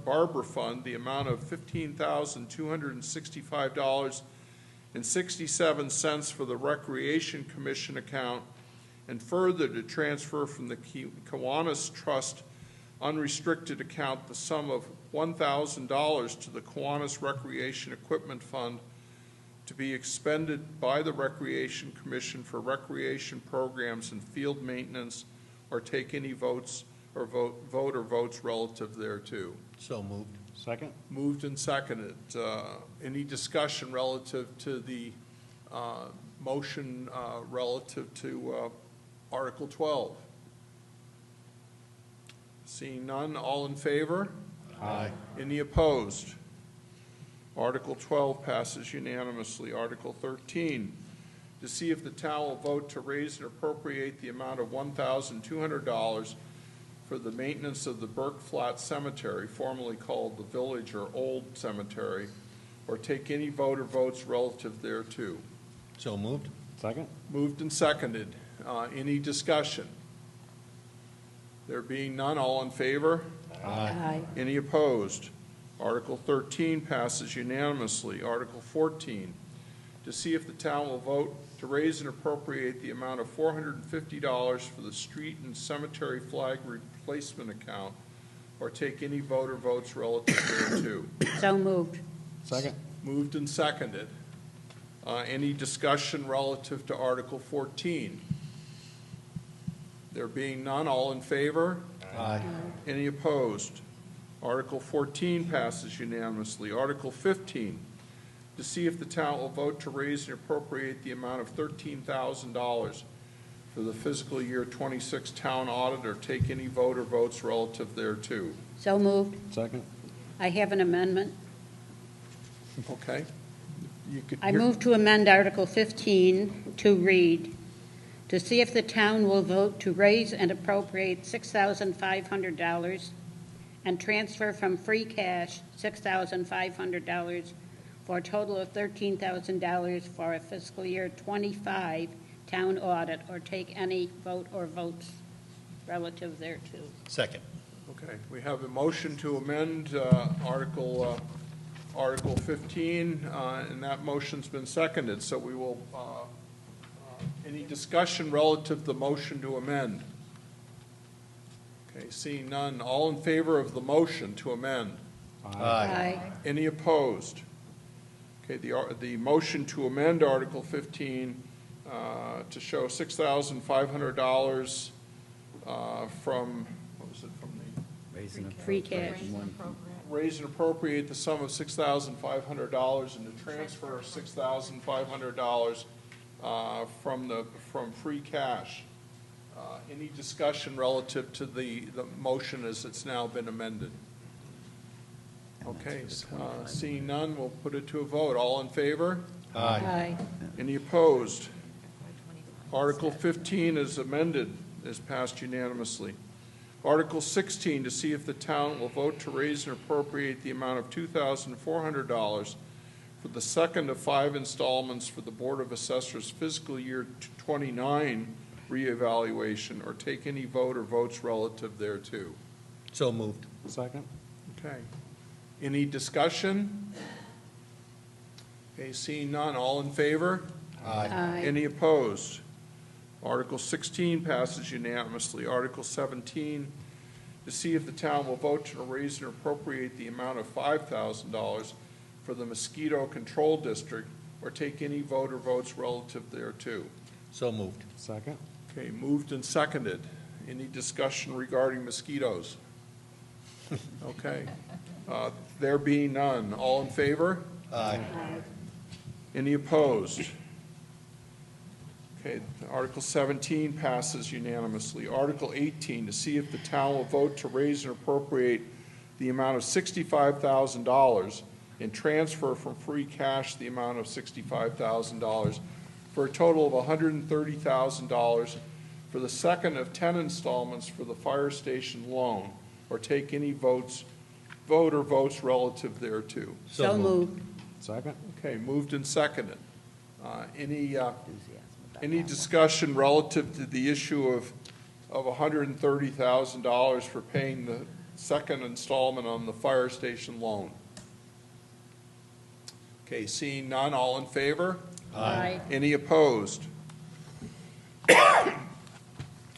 Barber Fund the amount of $15,265.67 for the Recreation Commission account, and further to transfer from the Kiwanis Trust unrestricted account the sum of $1,000 to the Kiwanis Recreation Equipment Fund to be expended by the Recreation Commission for recreation programs and field maintenance, or take any votes or vote or votes relative thereto. So moved. Second? Moved and seconded. Any discussion relative to the motion relative to Article 12? Seeing none, all in favor? Aye. Any opposed? Article 12 passes unanimously. Article 13, to see if the town will vote to raise and appropriate the amount of $1,200 for the maintenance of the Burke Flat Cemetery, formerly called the Village or Old Cemetery, or take any vote or votes relative thereto. So moved. Second? Moved and seconded. Any discussion? There being none, all in favor? Aye. Any opposed? Article 13 passes unanimously. Article 14, to see if the town will vote to raise and appropriate the amount of $450 for the street and cemetery flag replacement account, or take any vote or votes relative thereto. So moved. Second? Moved and seconded. Any discussion relative to Article 14? There being none, all in favor? Aye. Any opposed? Article 14 passes unanimously. Article 15, to see if the town will vote to raise and appropriate the amount of $13,000 for the fiscal year 26 town audit, or take any vote or votes relative thereto. So moved. Second? I have an amendment. Okay? I move to amend Article 15 to read, to see if the town will vote to raise and appropriate $6,500 and transfer from free cash $6,500 for a total of $13,000 for a fiscal year 25 town audit, or take any vote or votes relative thereto. Second. Okay, we have a motion to amend Article 15, and that motion's been seconded, so we will, any discussion relative to the motion to amend? Okay, seeing none, all in favor of the motion to amend? Aye. Any opposed? Okay, the motion to amend Article 15 to show $6,500 from, what was it, from the? Free cash. Raise and appropriate the sum of $6,500 and to transfer $6,500 from free cash. Any discussion relative to the motion as it's now been amended? Okay, seeing none, we'll put it to a vote. All in favor? Aye. Any opposed? Article 15 is amended, is passed unanimously. Article 16, to see if the town will vote to raise and appropriate the amount of $2,400 for the second of 5 installments for the Board of Assessors fiscal year 29 reevaluation, or take any vote or votes relative thereto. So moved. Second? Okay. Any discussion? Okay, seeing none, all in favor? Aye. Any opposed? Article 16 passes unanimously. Article 17, to see if the town will vote to raise and appropriate the amount of $5,000 for the mosquito control district, or take any vote or votes relative thereto. So moved. Second? Okay, moved and seconded. Any discussion regarding mosquitoes? Okay. There being none, all in favor? Aye. Any opposed? Okay, Article 17 passes unanimously. Article 18, to see if the town will vote to raise and appropriate the amount of $65,000, and transfer from free cash the amount of $65,000, for a total of $130,000 for the second of 10 installments for the fire station loan, or take any vote or votes relative thereto. So moved. Second? Okay, moved and seconded. Any Enthusiasm about discussion relative to the issue of $130,000 for paying the second installment on the fire station loan? Okay, seeing none, all in favor? Aye. Any opposed?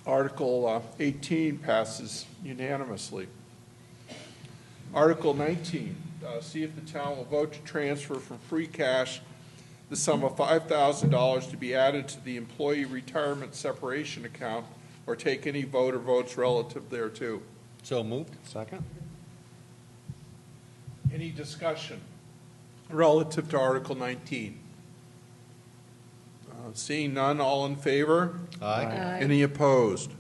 Article 18 passes unanimously. Article 19, see if the town will vote to transfer from free cash the sum of $5,000 to be added to the employee retirement separation account, or take any vote or votes relative thereto. So moved. Second? Any discussion relative to Article 19? Seeing none, all in favor? Aye. Aye. Any opposed?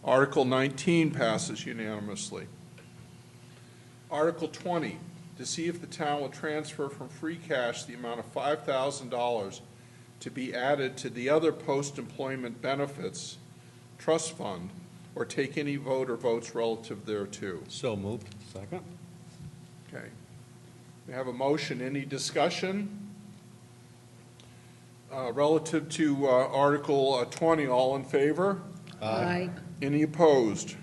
Article 19 passes unanimously. Article 20, to see if the town will transfer from free cash the amount of $5,000 to be added to the other post-employment benefits trust fund, or take any vote or votes relative thereto. So moved. Second? Okay. We have a motion. Any discussion? Relative to Article 20, all in favor? Aye. Any opposed?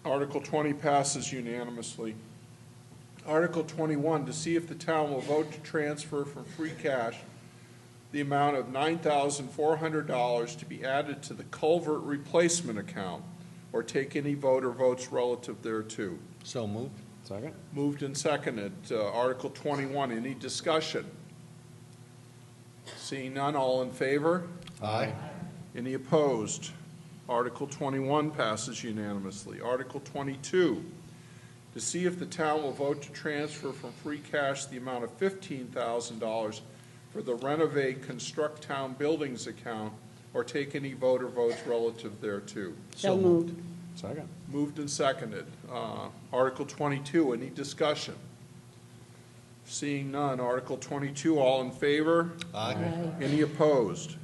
Article 20 passes unanimously. Article 21, to see if the town will vote to transfer from free cash the amount of $9,400 to be added to the culvert replacement account, or take any vote or votes relative thereto. So moved. Second? Moved and seconded. Article 21, any discussion? Seeing none, all in favor? Aye. Any opposed? Article 21 passes unanimously. Article 22, to see if the town will vote to transfer from free cash the amount of $15,000 for the Renovate Construct Town Buildings account, or take any vote or votes relative thereto. So moved. Second? Moved and seconded. Article 22, any discussion? Seeing none. Article 22, all in favor? Aye. Any opposed?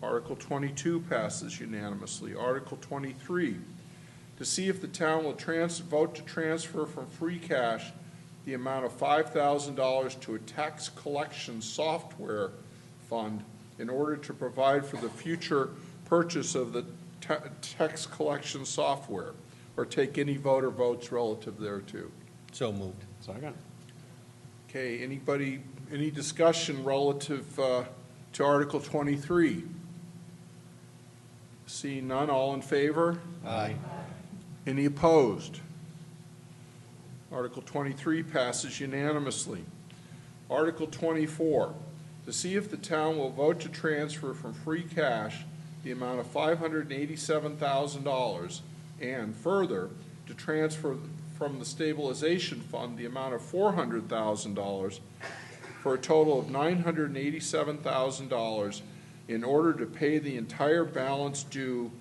Article 22 passes unanimously. Article 23, to see if the town will vote to transfer from free cash the amount of $5,000 to a tax collection software fund in order to provide for the future purchase of the tax collection software, or take any vote or votes relative thereto. So moved. Second? Okay, any discussion relative to Article 23? Seeing none, all in favor? Aye. Any opposed? Article 23 passes unanimously. Article 24, to see if the town will vote to transfer from free cash the amount of $587,000, and further, to transfer from the stabilization fund the amount of $400,000, for a total of $987,000, in order to pay the entire balance due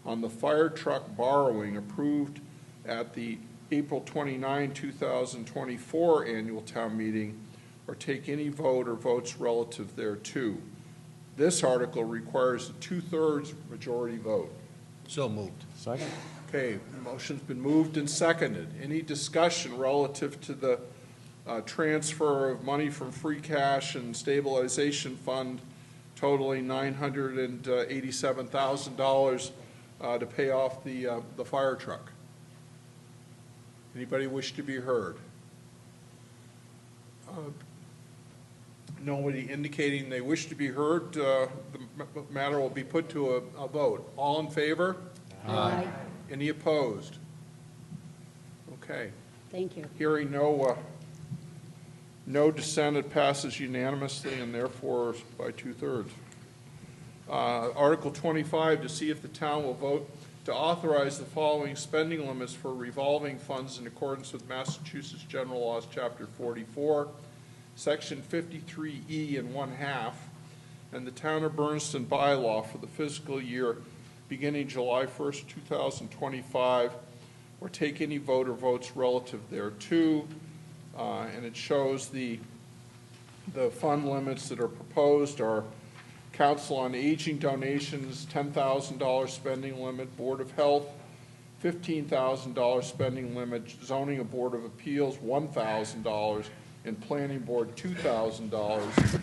on the fire truck borrowing approved at the April 29, 2024 annual town meeting, or take any vote or votes relative thereto. This article requires a 2/3 majority vote. So moved. Second? Okay, the motion's been moved and seconded. Any discussion relative to the transfer of money from free cash and stabilization fund totaling $987,000 to pay off the fire truck? Anybody wish to be heard? Nobody indicating they wish to be heard. The matter will be put to a vote. All in favor? Aye. Any opposed? Okay. Thank you. Hearing no dissent, it passes unanimously and therefore by 2/3. Article 25, to see if the town will vote to authorize the following spending limits for revolving funds in accordance with Massachusetts General Laws, Chapter 44, Section 53E and 1/2, and the Town of Bernardston bylaw for the fiscal year beginning July 1st, 2025 or take any vote or votes relative thereto. And it shows the fund limits that are proposed are Council on Aging donations, $10,000 spending limit, Board of Health, $15,000 spending limit, Zoning and Board of Appeals, $1,000, and Planning Board, $2,000.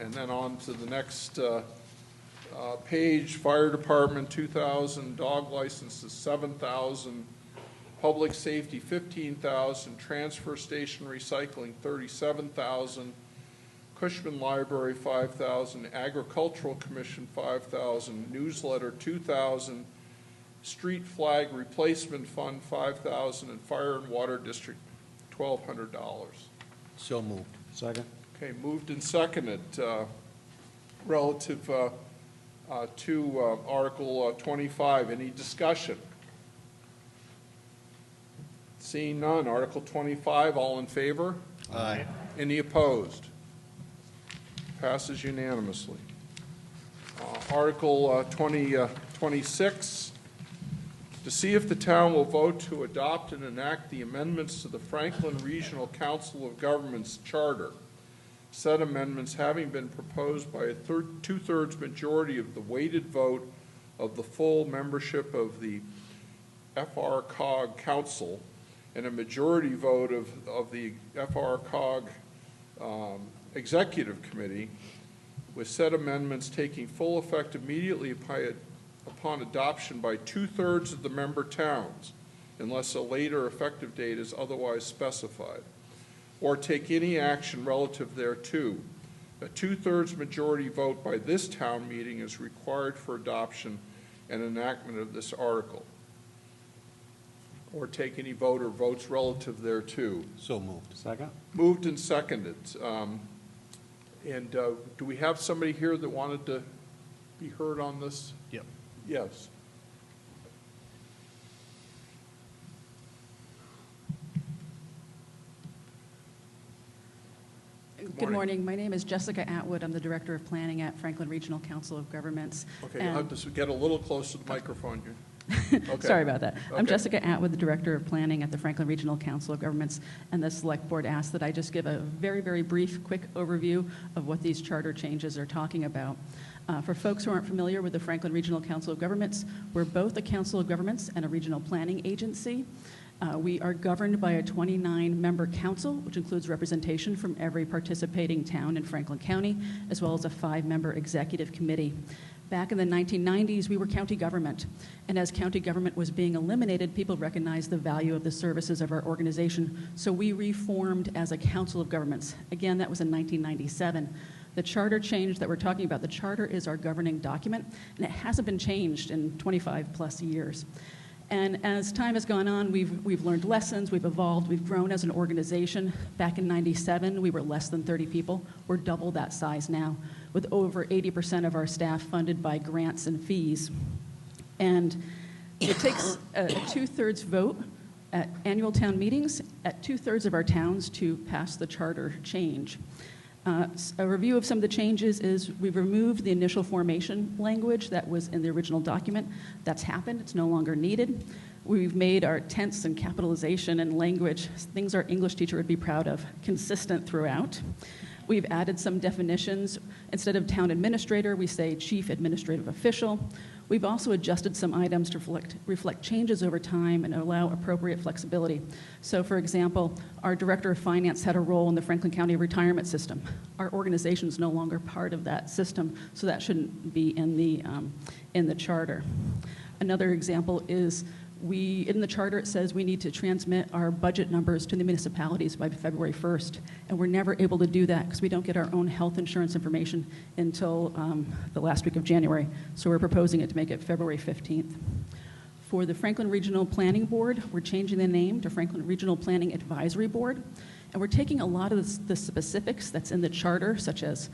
And then on to the next page, Fire Department, $2,000, dog licenses, $7,000, Public Safety, $15,000, Transfer Station Recycling, $37,000, Cushman Library, $5,000, Agricultural Commission, $5,000, Newsletter, $2,000, Street Flag Replacement Fund, $5,000, and Fire and Water District, $1,200. So moved. Second. Okay, moved and seconded relative to Article 25. Any discussion? Seeing none. Article 25, all in favor? Aye. Any opposed? Passes unanimously. Article 26, to see if the town will vote to adopt and enact the amendments to the Franklin Regional Council of Governments Charter. Said amendments having been proposed by a two-thirds majority of the weighted vote of the full membership of the FRCOG Council and a majority vote of the FRCOG Executive Committee, with said amendments taking full effect immediately upon adoption by two-thirds of the member towns, unless a later effective date is otherwise specified, or take any action relative thereto. A two-thirds majority vote by this town meeting is required for adoption and enactment of this article, or take any vote or votes relative thereto. So moved. Second. Moved and seconded. Do we have somebody here that wanted to be heard on this? Yep. Yes. Good morning. My name is Jessica Atwood. I'm the Director of Planning at Franklin Regional Council of Governments. Okay, you'll have to get a little closer to the microphone here. Okay. Sorry about that. I'm Okay. Jessica Atwood, the Director of Planning at the Franklin Regional Council of Governments, and the Select Board asked that I just give a very, very brief, quick overview of what these charter changes are talking about. For folks who aren't familiar with the Franklin Regional Council of Governments, we're both a council of governments and a regional planning agency. We are governed by a 29-member council, which includes representation from every participating town in Franklin County, as well as a 5-member executive committee. Back in the 1990s, we were county government, and as county government was being eliminated, people recognized the value of the services of our organization, so we reformed as a council of governments. Again, that was in 1997. The charter change that we're talking about, the charter is our governing document, and it hasn't been changed in 25-plus years. And as time has gone on, we've learned lessons, we've evolved, we've grown as an organization. Back in '97, we were less than 30 people. We're double that size now, with over 80% of our staff funded by grants and fees. And it takes a two-thirds vote at annual town meetings at two-thirds of our towns to pass the charter change. A review of some of the changes is we've removed the initial formation language that was in the original document. That's happened. It's no longer needed. We've made our tense and capitalization and language, things our English teacher would be proud of, consistent throughout. We've added some definitions. Instead of town administrator, we say chief administrative official. We've also adjusted some items to reflect changes over time and allow appropriate flexibility. So, for example, our director of finance had a role in the Franklin County retirement system. Our organization is no longer part of that system, so that shouldn't be in the charter. Another example is in the charter it says we need to transmit our budget numbers to the municipalities by February 1st, and we're never able to do that because we don't get our own health insurance information until the last week of January. So we're proposing it to make it February 15th. For the Franklin Regional Planning Board, we're changing the name to Franklin Regional Planning Advisory Board, and we're taking a lot of the specifics that's in the charter, such as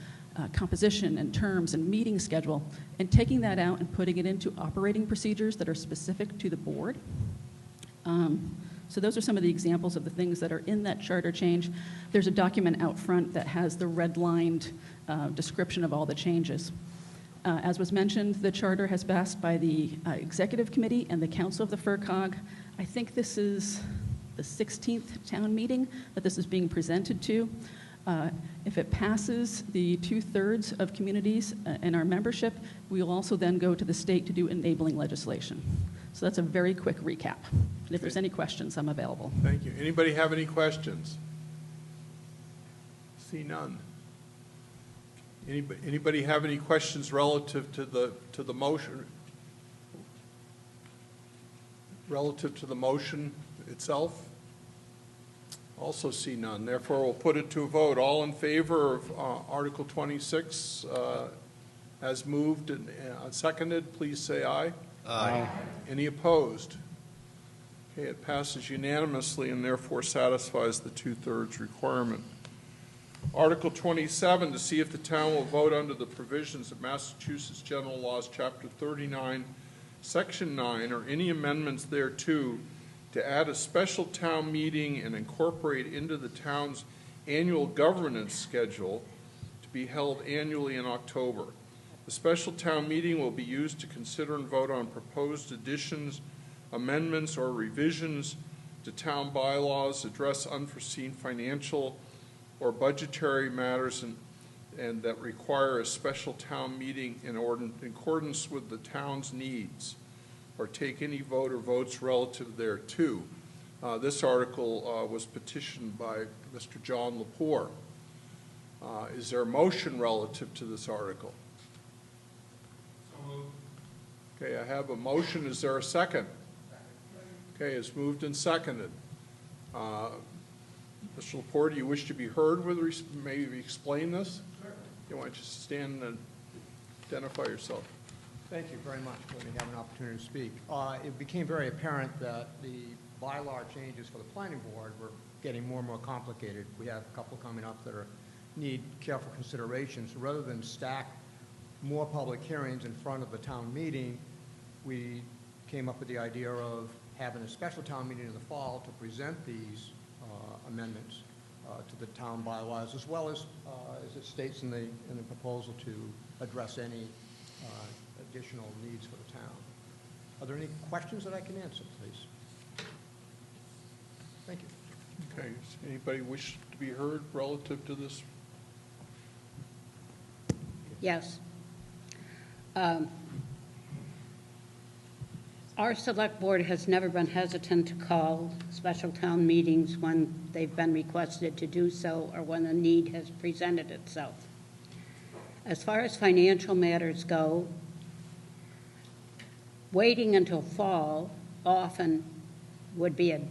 composition and terms and meeting schedule, and taking that out and putting it into operating procedures that are specific to the board. So those are some of the examples of the things that are in that charter change. There's a document out front that has the redlined description of all the changes. As was mentioned, the charter has passed by the Executive Committee and the Council of the FRCOG. I think this is the 16th town meeting that this is being presented to. If it passes the 2/3 of communities in our membership, we will also then go to the state to do enabling legislation. So that's a very quick recap. And if there's any questions, I'm available. Thank you. Anybody have any questions? See none. Anybody have any questions relative to the motion? Relative to the motion itself? Also see none. Therefore, we'll put it to a vote. All in favor of Article 26 as moved and seconded, please say aye. Aye. Any opposed? Okay, it passes unanimously and therefore satisfies the 2/3 requirement. Article 27, to see if the town will vote under the provisions of Massachusetts General Laws, Chapter 39, Section 9, or any amendments thereto, to add a special town meeting and incorporate into the town's annual governance schedule to be held annually in October. The special town meeting will be used to consider and vote on proposed additions, amendments, or revisions to town bylaws, address unforeseen financial or budgetary matters and that require a special town meeting in accordance with the town's needs, or take any vote or votes relative thereto. This article was petitioned by Mr. John Lepore. Is there a motion relative to this article? Okay, I have a motion. Is there a second? Okay, it's moved and seconded. Mr. Lepore, do you wish to be heard with maybe explain this? Sure. You want to just stand and identify yourself? Thank you very much for letting me have an opportunity to speak. It became very apparent that the bylaw changes for the planning board were getting more and more complicated. We have a couple coming up that need careful consideration. So rather than stack more public hearings in front of the town meeting, we came up with the idea of having a special town meeting in the fall to present these amendments to the town bylaws, as well as it states in the proposal, to address any additional needs for the town. Are there any questions that I can answer, please? Thank you. Okay, does anybody wish to be heard relative to this? Yes. Our select board has never been hesitant to call special town meetings when they've been requested to do so or when a need has presented itself. As far as financial matters go, waiting until fall often would be a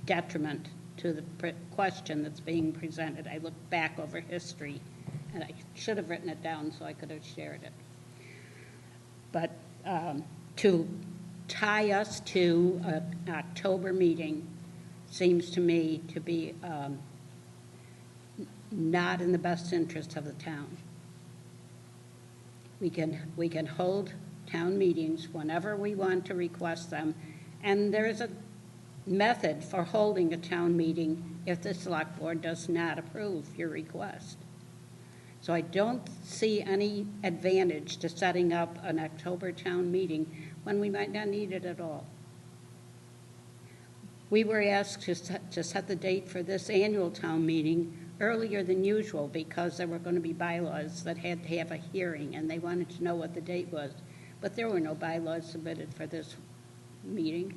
detriment to the question that's being presented. I looked back over history, and I should have written it down so I could have shared it. But to tie us to an October meeting seems to me to be not in the best interest of the town. We can hold town meetings whenever we want to request them, and there is a method for holding a town meeting if the select board does not approve your request. So I don't see any advantage to setting up an October town meeting when we might not need it at all. We were asked to set the date for this annual town meeting earlier than usual because there were going to be bylaws that had to have a hearing, and they wanted to know what the date was. But there were no bylaws submitted for this meeting.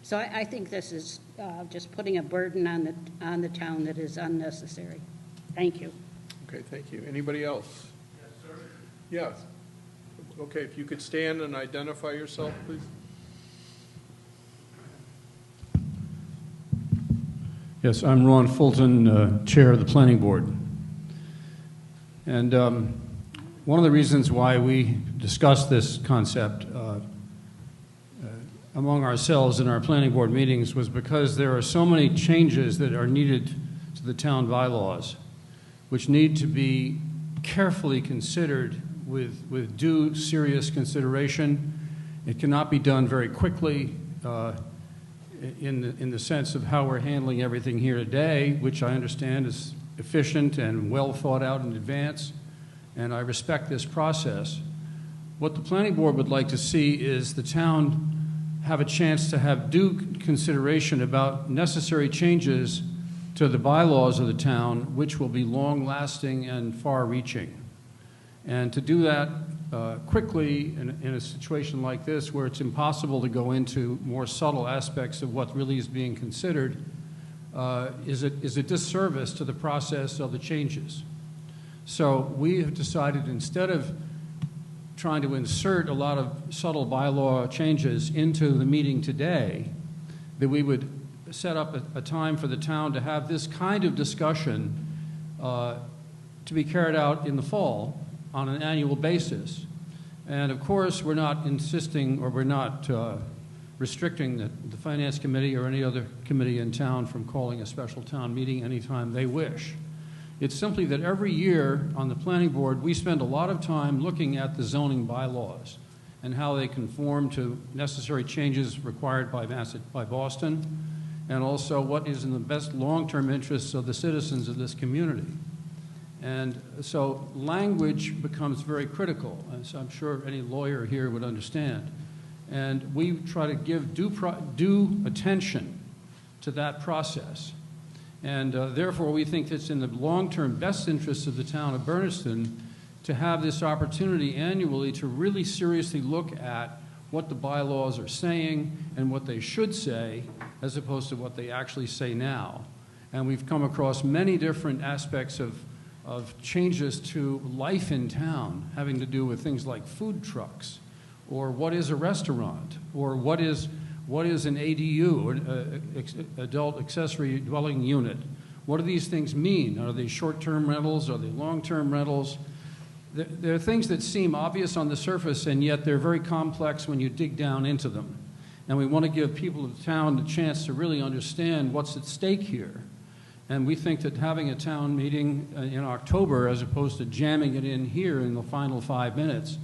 So I think this is just putting a burden on the town that is unnecessary. Thank you. Okay, thank you. Anybody else? Yes, sir. Yes. Okay, if you could stand and identify yourself, please. Yes, I'm Ron Fulton, Chair of the Planning Board. And one of the reasons why we discussed this concept among ourselves in our Planning Board meetings was because there are so many changes that are needed to the town bylaws, which need to be carefully considered with due serious consideration. It cannot be done very quickly in the sense of how we're handling everything here today, which I understand is efficient and well thought out in advance, and I respect this process. What the Planning Board would like to see is the town have a chance to have due consideration about necessary changes to the bylaws of the town, which will be long-lasting and far-reaching. And to do that quickly in a situation like this, where it's impossible to go into more subtle aspects of what really is being considered, is a disservice to the process of the changes. So we have decided, instead of trying to insert a lot of subtle bylaw changes into the meeting today, that we would set up a time for the town to have this kind of discussion to be carried out in the fall on an annual basis. And of course, we're not insisting, or we're not restricting the Finance Committee or any other committee in town from calling a special town meeting anytime they wish. It's simply that every year on the planning board, we spend a lot of time looking at the zoning bylaws and how they conform to necessary changes required by Boston, and also what is in the best long-term interests of the citizens of this community. And so language becomes very critical, as I'm sure any lawyer here would understand. And we try to give due attention to that process. And therefore, we think it's in the long-term best interest of the town of Bernardston to have this opportunity annually to really seriously look at what the bylaws are saying and what they should say, as opposed to what they actually say now. And we've come across many different aspects of changes to life in town, having to do with things like food trucks, or what is a restaurant, or what is an ADU, adult accessory dwelling unit. What do these things mean? Are they short-term rentals? Are they long-term rentals? There are things that seem obvious on the surface, and yet they're very complex when you dig down into them. And we want to give people of the town the chance to really understand what's at stake here. And we think that having a town meeting in October, as opposed to jamming it in here in the final 5 minutes,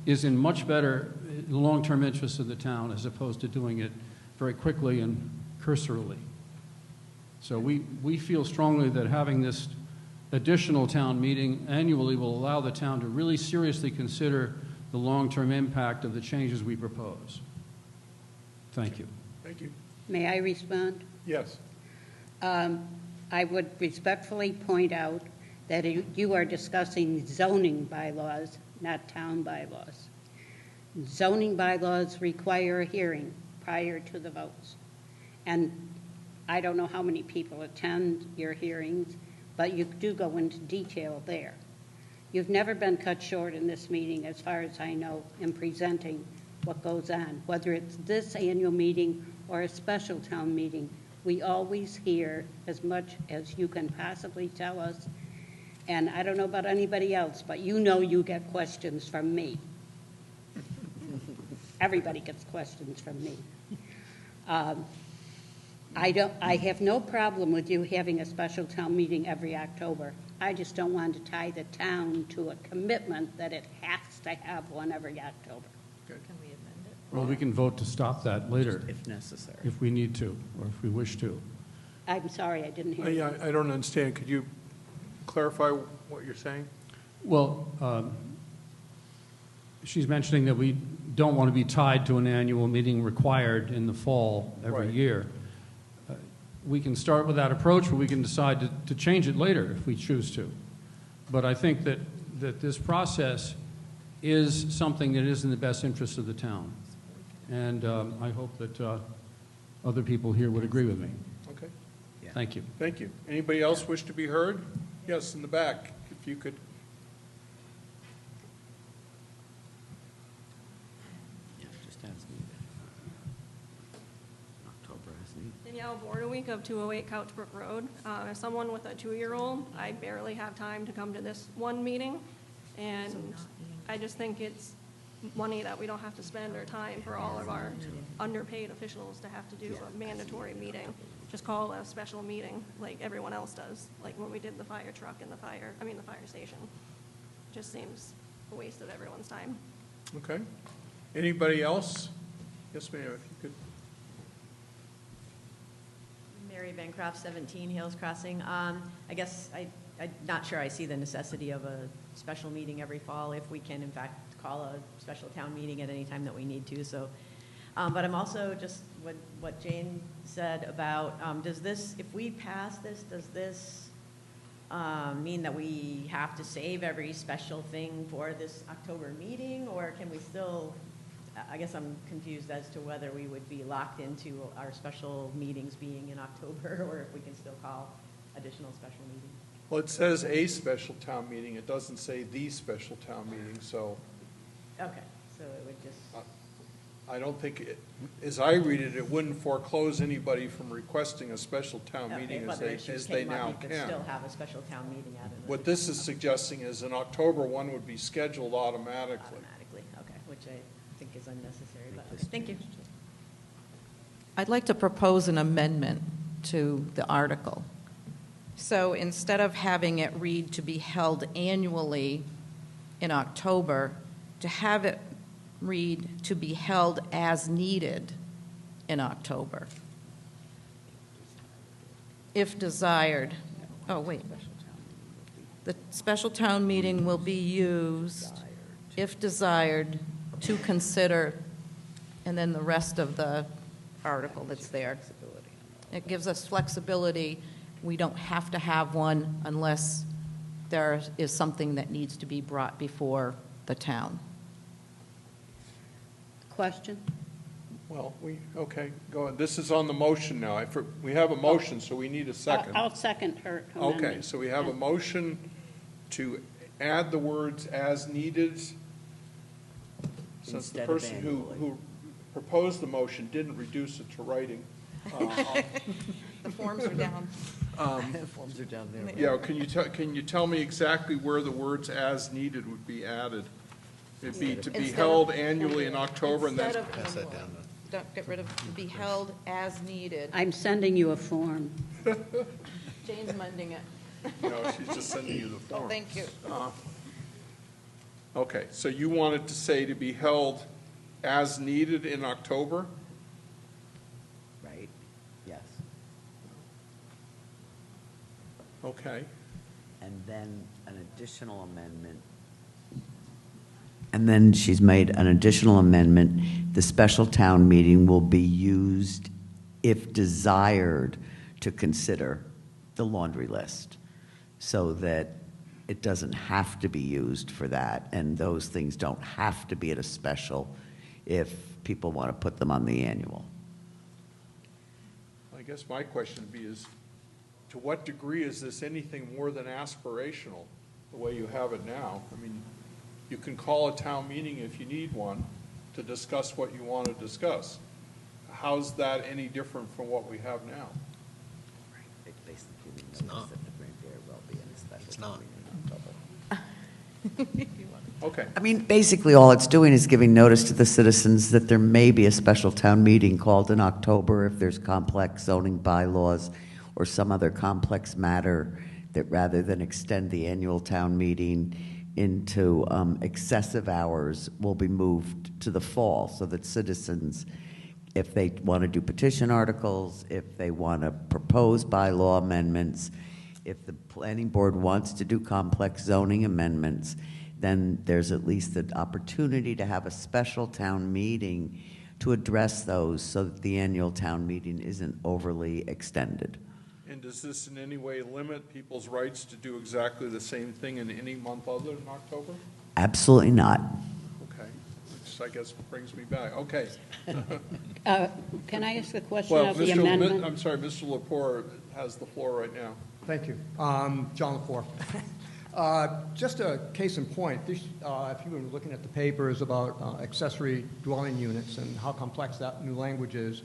is in much better long-term interest of the town, as opposed to doing it very quickly and cursorily. So we feel strongly that having this additional town meeting annually will allow the town to really seriously consider the long-term impact of the changes we propose. Thank you. Thank you. May I respond? Yes. I would respectfully point out that you are discussing zoning bylaws, not town bylaws. Zoning bylaws require a hearing prior to the votes. And I don't know how many people attend your hearings, but you do go into detail there. You've never been cut short in this meeting, as far as I know, in presenting what goes on. Whether it's this annual meeting or a special town meeting, we always hear as much as you can possibly tell us. And I don't know about anybody else, but you know you get questions from me. Everybody gets questions from me. I have no problem with you having a special town meeting every October. I just don't want to tie the town to a commitment that it has to have one every October. Can we amend it? Well, we can vote to stop that later, If necessary. if we need to, or if we wish to. I'm sorry, I didn't hear you. I don't understand. Could you clarify what you're saying? Well, she's mentioning that we don't want to be tied to an annual meeting required in the fall every Right. year. We can start with that approach, or we can decide to change it later if we choose to. But I think that this process is something that is in the best interest of the town. And I hope that other people here would agree with me. Okay. Thank you. Thank you. Anybody else wish to be heard? Yes, in the back, if you could. Danielle Bordeweek of 208 Couchbrook Road. As someone with a 2-year-old, I barely have time to come to this one meeting, and I just think it's money that we don't have to spend or time for all of our underpaid officials to have to do a mandatory meeting. Just call a special meeting like everyone else does, like when we did the fire truck and the fire station. Just seems a waste of everyone's time. Okay. Anybody else? Yes, ma'am, if you could. Mary Bancroft, 17 Hills Crossing. I guess I'm not sure I see the necessity of a special meeting every fall if we can, in fact, call a special town meeting at any time that we need to. So But I'm also just, what Jane said about, does this, if we pass this, does this mean that we have to save every special thing for this October meeting? Or can we still, I guess I'm confused as to whether we would be locked into our special meetings being in October, or if we can still call additional special meetings. Well, it says a special town meeting. It doesn't say the special town meeting, so Okay, so it would just, I don't think, as I read it, it wouldn't foreclose anybody from requesting a special town okay, meeting whether issues as they came up, now you could can. still have a special town meeting at it. What this is suggesting is an October one would be scheduled automatically. Automatically, okay, which I think is unnecessary, but, okay, thank you. I'd like to propose an amendment to the article. So instead of having it read to be held annually in October, to have it read to be held as needed in October. If desired. Oh, wait. The special town meeting will be used, if desired, to consider, and then the rest of the article that's there. It gives us flexibility. We don't have to have one unless there is something that needs to be brought before the town. Question? Well, okay, go on. This is on the motion now. We have a motion, so we need a second. I'll second her amendment. Okay, so we have a motion to add the words "as needed." Since the Instead of person who proposed the motion didn't reduce it to writing. The forms are down. Forms are down there. Yeah, can you tell me exactly where the words "as needed" would be added? It'd be to be held annually in October, and then Instead of annually. Don't get rid of to be held as needed. I'm sending you a form. Jane's mending it. no, she's just sending you the form. Oh, thank you. Okay, so you want it to say to be held as needed in October? Right, yes. Okay. And then an additional amendment. And then she's made an additional amendment. The special town meeting will be used, if desired, to consider the laundry list, so that it doesn't have to be used for that, and those things don't have to be at a special if people want to put them on the annual. I guess my question would be is, to what degree is this anything more than aspirational, the way you have it now? I mean, you can call a town meeting if you need one to discuss what you want to discuss. How's that any different from what we have now? It basically means that the Grand Fair will be in a special town meeting in October. Okay. I mean, basically, all it's doing is giving notice to the citizens that there may be a special town meeting called in October if there's complex zoning bylaws or some other complex matter, that rather than extend the annual town meeting into excessive hours, will be moved to the fall, so that citizens, if they want to do petition articles, if they want to propose bylaw amendments, if the planning board wants to do complex zoning amendments, then there's at least the opportunity to have a special town meeting to address those, so that the annual town meeting isn't overly extended. And does this in any way limit people's rights to do exactly the same thing in any month other than October? Absolutely not. Okay, which I guess brings me back. Okay. Can I ask a question Well, of the amendment? I'm sorry, Mr. Lepore has the floor right now. Thank you. John Lepore. Just a case in point, this, if you were looking at the papers about accessory dwelling units and how complex that new language is,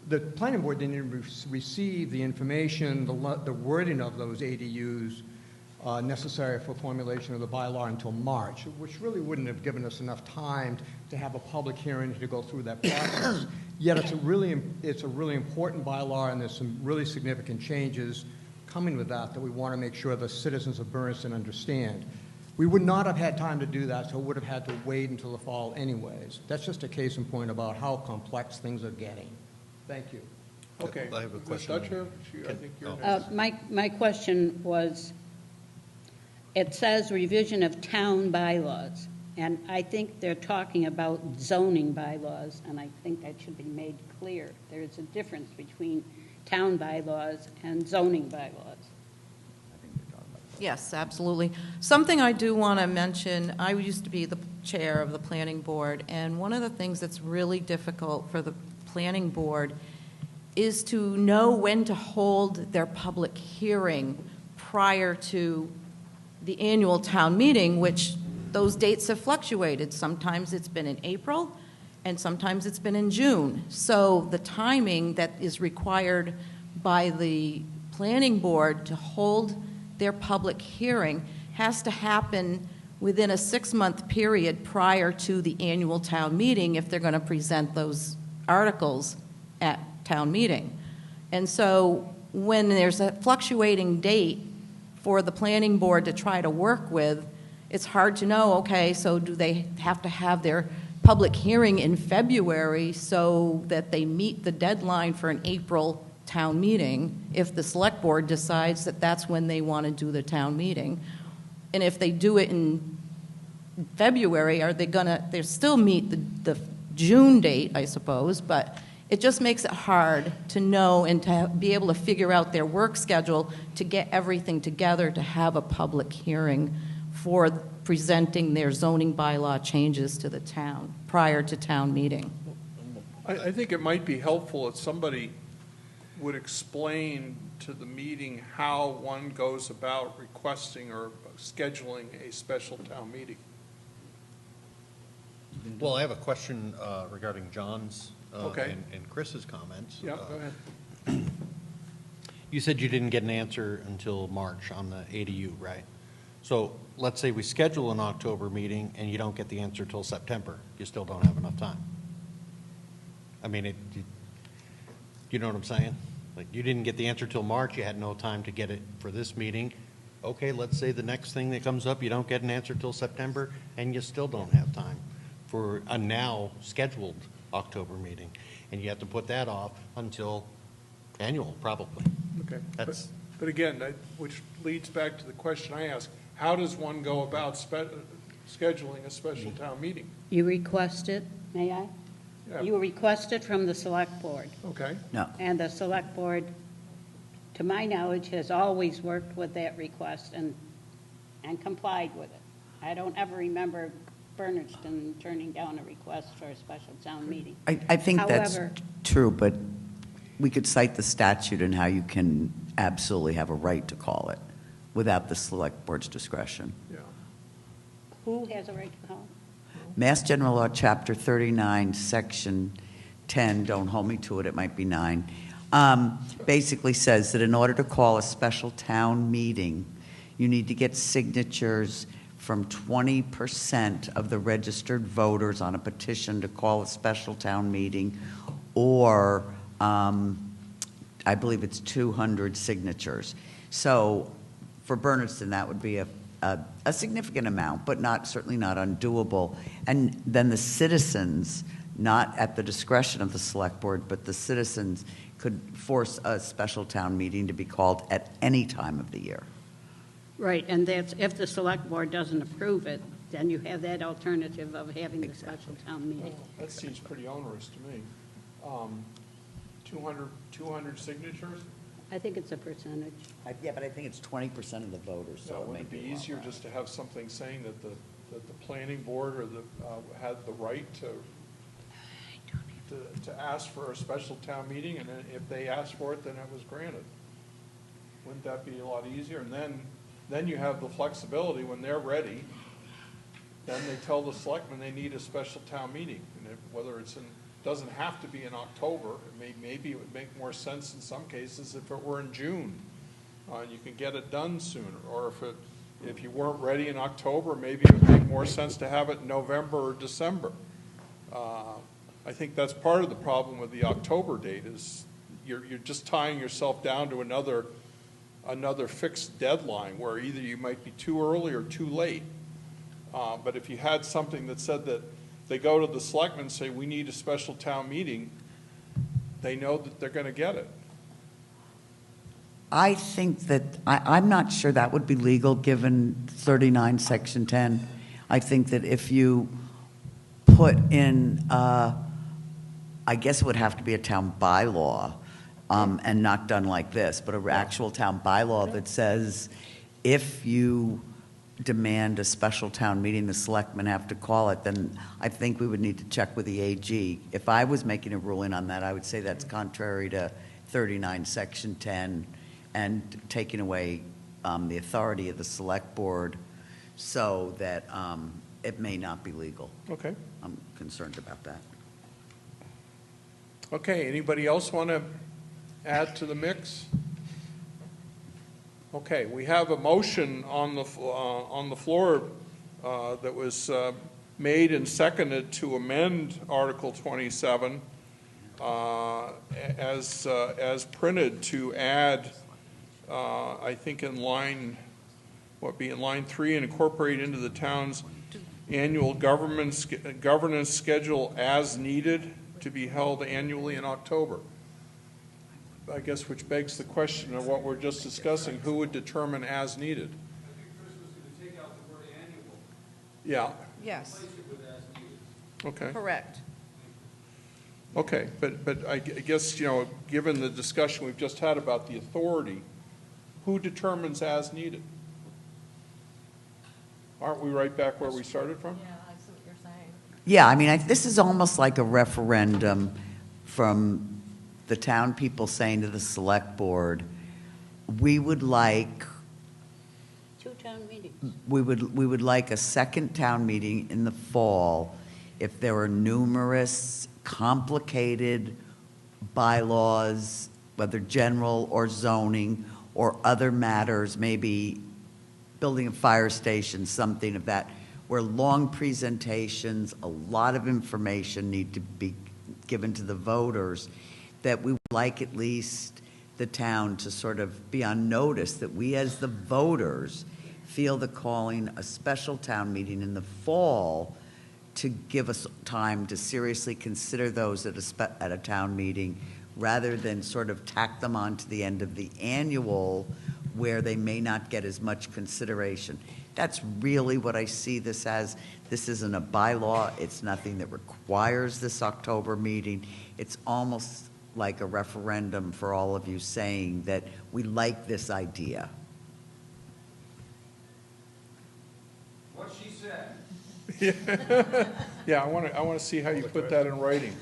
the planning board didn't even receive the information, the wording of those ADUs necessary for formulation of the bylaw until March, which really wouldn't have given us enough time to have a public hearing to go through that process. Yet it's a really important bylaw, and there's some really significant changes coming with that we want to make sure the citizens of Bernardston understand. We would not have had time to do that, so would have had to wait until the fall anyways. That's just a case in point about how complex things are getting. Thank you. Okay. I have a question. Ms. Dutcher, I think you're next. My question was, it says revision of town bylaws. And I think they're talking about zoning bylaws, and I think that should be made clear. There is a difference between town bylaws and zoning bylaws. Yes, absolutely. Something I do want to mention, I used to be the chair of the planning board, and one of the things that's really difficult for the planning board is to know when to hold their public hearing prior to the annual town meeting, which those dates have fluctuated. Sometimes it's been in April, and sometimes it's been in June. So the timing that is required by the planning board to hold their public hearing has to happen within a 6-month period prior to the annual town meeting if they're going to present those articles at town meeting. And so when there's a fluctuating date for the planning board to try to work with, it's hard to know, okay, so do they have to have their public hearing in February so that they meet the deadline for an April town meeting if the select board decides that that's when they want to do the town meeting? And if they do it in February, are they going to, they still meet the June date, I suppose, but it just makes it hard to know and to be able to figure out their work schedule to get everything together to have a public hearing for presenting their zoning bylaw changes to the town prior to town meeting. I think it might be helpful if somebody would explain to the meeting how one goes about requesting or scheduling a special town meeting. Well, I have a question regarding John's Okay. and Chris's comments. Yeah, go ahead. You said you didn't get an answer until March on the ADU, right? So let's say we schedule an October meeting and you don't get the answer till September. You still don't have enough time. I mean, you know what I'm saying? Like, you didn't get the answer till March, you had no time to get it for this meeting. Okay, let's say the next thing that comes up, you don't get an answer till September, and you still don't have time for a now scheduled October meeting. And you have to put that off until annual, probably. Okay. That's, But again, which leads back to the question I asked, how does one go about scheduling a special town meeting? You request it, may I? Yeah. You request it from the select board. Okay. No. And the select board, to my knowledge, has always worked with that request and complied with it. I don't ever remember Bernardston turning down a request for a special town meeting. I think that's However- true, but we could cite the statute and how you can absolutely have a right to call it without the select board's discretion. Yeah. Who has a right to call? Mass General Law, Chapter 39, Section 10, don't hold me to it, it might be 9, basically says that in order to call a special town meeting, you need to get signatures from 20% of the registered voters on a petition to call a special town meeting, or I believe it's 200 signatures. So for Bernardston, that would be a significant amount, but certainly not undoable. And then the citizens, not at the discretion of the select board, but the citizens could force a special town meeting to be called at any time of the year. Right, and that's, if the select board doesn't approve it, then you have that alternative of having the special town meeting. That seems pretty onerous to me. 200 signatures? I think it's a percentage. Yeah, but I think it's 20% of the voters, so So it would may it be be a lot easier less. just to have something saying that the planning board or had the right to ask for a special town meeting, and then if they asked for it, then it was granted? Wouldn't that be a lot easier? And then you have the flexibility when they're ready, then they tell the selectmen they need a special town meeting. And whether it's doesn't have to be in October, maybe it would make more sense in some cases if it were in June. And you can get it done sooner. Or if you weren't ready in October, maybe it would make more sense to have it in November or December. I think that's part of the problem with the October date is you're just tying yourself down to another fixed deadline where either you might be too early or too late. But if you had something that said that they go to the selectmen and say, we need a special town meeting, they know that they're going to get it. I think that, I'm not sure that would be legal, given 39, Section 10. I think that if you put in, I guess it would have to be a town bylaw, and not done like this, but an actual town bylaw that says if you demand a special town meeting, the selectmen have to call it, then I think we would need to check with the AG. If I was making a ruling on that, I would say that's contrary to 39, Section 10, and taking away the authority of the select board so that it may not be legal. Okay. I'm concerned about that. Okay, anybody else want to add to the mix? Okay, we have a motion on the floor that was made and seconded to amend Article 27 as printed to add, I think in line 3, and incorporate into the town's annual governance schedule as needed to be held annually in October. I guess which begs the question of what we're just discussing, who would determine as needed? I think Chris was going to take out the word annual. Yeah. Yes, Replace it with as needed. Okay. correct. Okay, but I guess, given the discussion we've just had about the authority, who determines as needed? Aren't we right back where we started from? Yeah, I see what you're saying. Yeah, I mean, this is almost like a referendum from the town people saying to the select board, we would like, 2 town meetings. we would like a second town meeting in the fall if there are numerous complicated bylaws, whether general or zoning or other matters, maybe building a fire station, something of that, where long presentations, a lot of information need to be given to the voters, that we would like at least the town to sort of be on notice that we as the voters feel the calling a special town meeting in the fall to give us time to seriously consider those at a town meeting, rather than sort of tack them on to the end of the annual where they may not get as much consideration. That's really what I see this as. This isn't a bylaw. It's nothing that requires this October meeting. It's almost like a referendum for all of you saying that we like this idea. What she said. Yeah, I want to see how you put that in writing.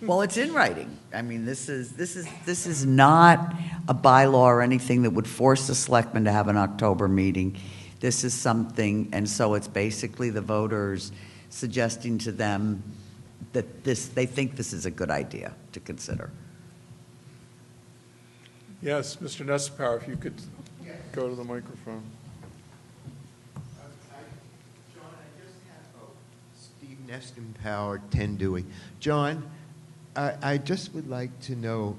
Well, it's in writing. I mean, this is not a bylaw or anything that would force the selectmen to have an October meeting. This is something, and so it's basically the voters suggesting to them that they think this is a good idea to consider. Yes, Mr. Nessepower, if you could go to the microphone. John, I just have Steve Neston-Power, 10 Dewey. John, I just would like to know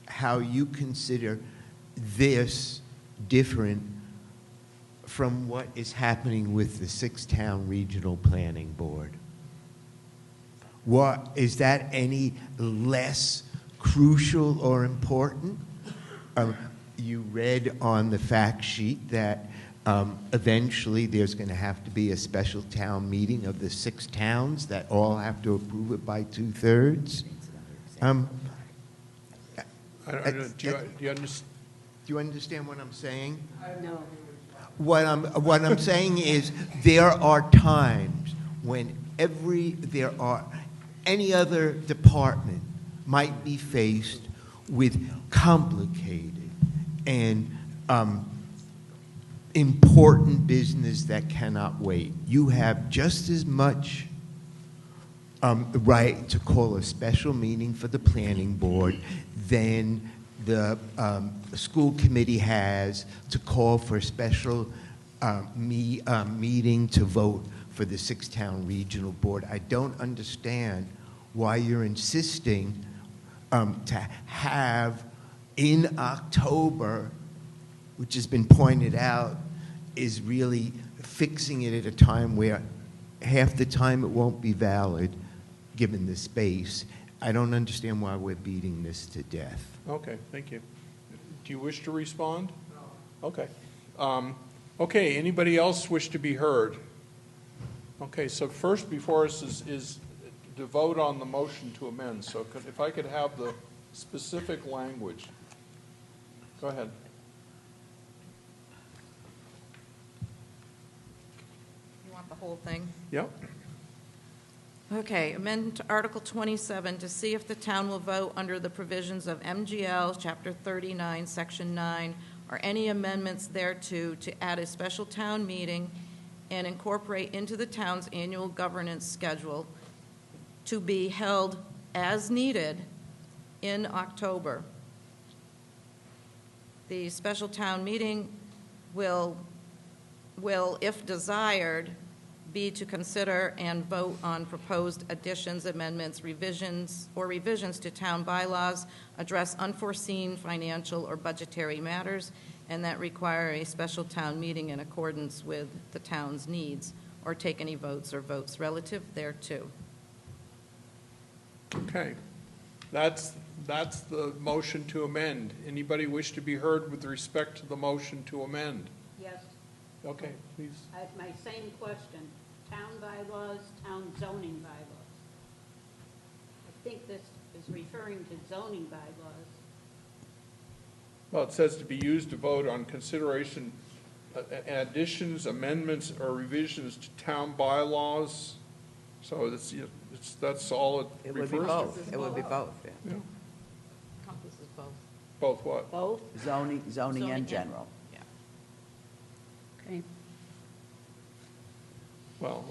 how you consider this different from what is happening with the 6-town regional planning board. What, is that any less crucial or important? You read on the fact sheet that eventually there's going to have to be a special town meeting of the 6 towns that all have to approve it by 2/3. Do you understand what I'm saying? No. What I'm saying is there are times when any other department might be faced with complicated and important business that cannot wait. You have just as much right to call a special meeting for the planning board than the school committee has to call for a special meeting to vote for the 6-town regional board. I don't understand why you're insisting to have in October, which has been pointed out, is really fixing it at a time where half the time it won't be valid, given the space. I don't understand why we're beating this to death. Okay, thank you. Do you wish to respond? No. Okay. Okay, anybody else wish to be heard? Okay, so first before us is to vote on the motion to amend. So if I could have the specific language. Go ahead. You want the whole thing? Yep. Okay, amend to Article 27 to see if the town will vote under the provisions of MGL, Chapter 39, Section 9, or any amendments thereto to add a special town meeting and incorporate into the town's annual governance schedule to be held as needed in October. The special town meeting will, if desired, be to consider and vote on proposed additions, amendments, revisions to town bylaws, address unforeseen financial or budgetary matters, and that require a special town meeting in accordance with the town's needs, or take any votes or votes relative thereto. Okay. That's the motion to amend. Anybody wish to be heard with respect to the motion to amend? Yes, Okay, please. I have my same question. Town bylaws, town zoning bylaws. I think this is referring to zoning bylaws. Well, it says to be used to vote on consideration, additions, amendments, or revisions to town bylaws. So that's all it It refers would be to. both. It would be both, yeah. Yeah. Encompasses both. Both what? Both? Zoning and general. Okay. Well,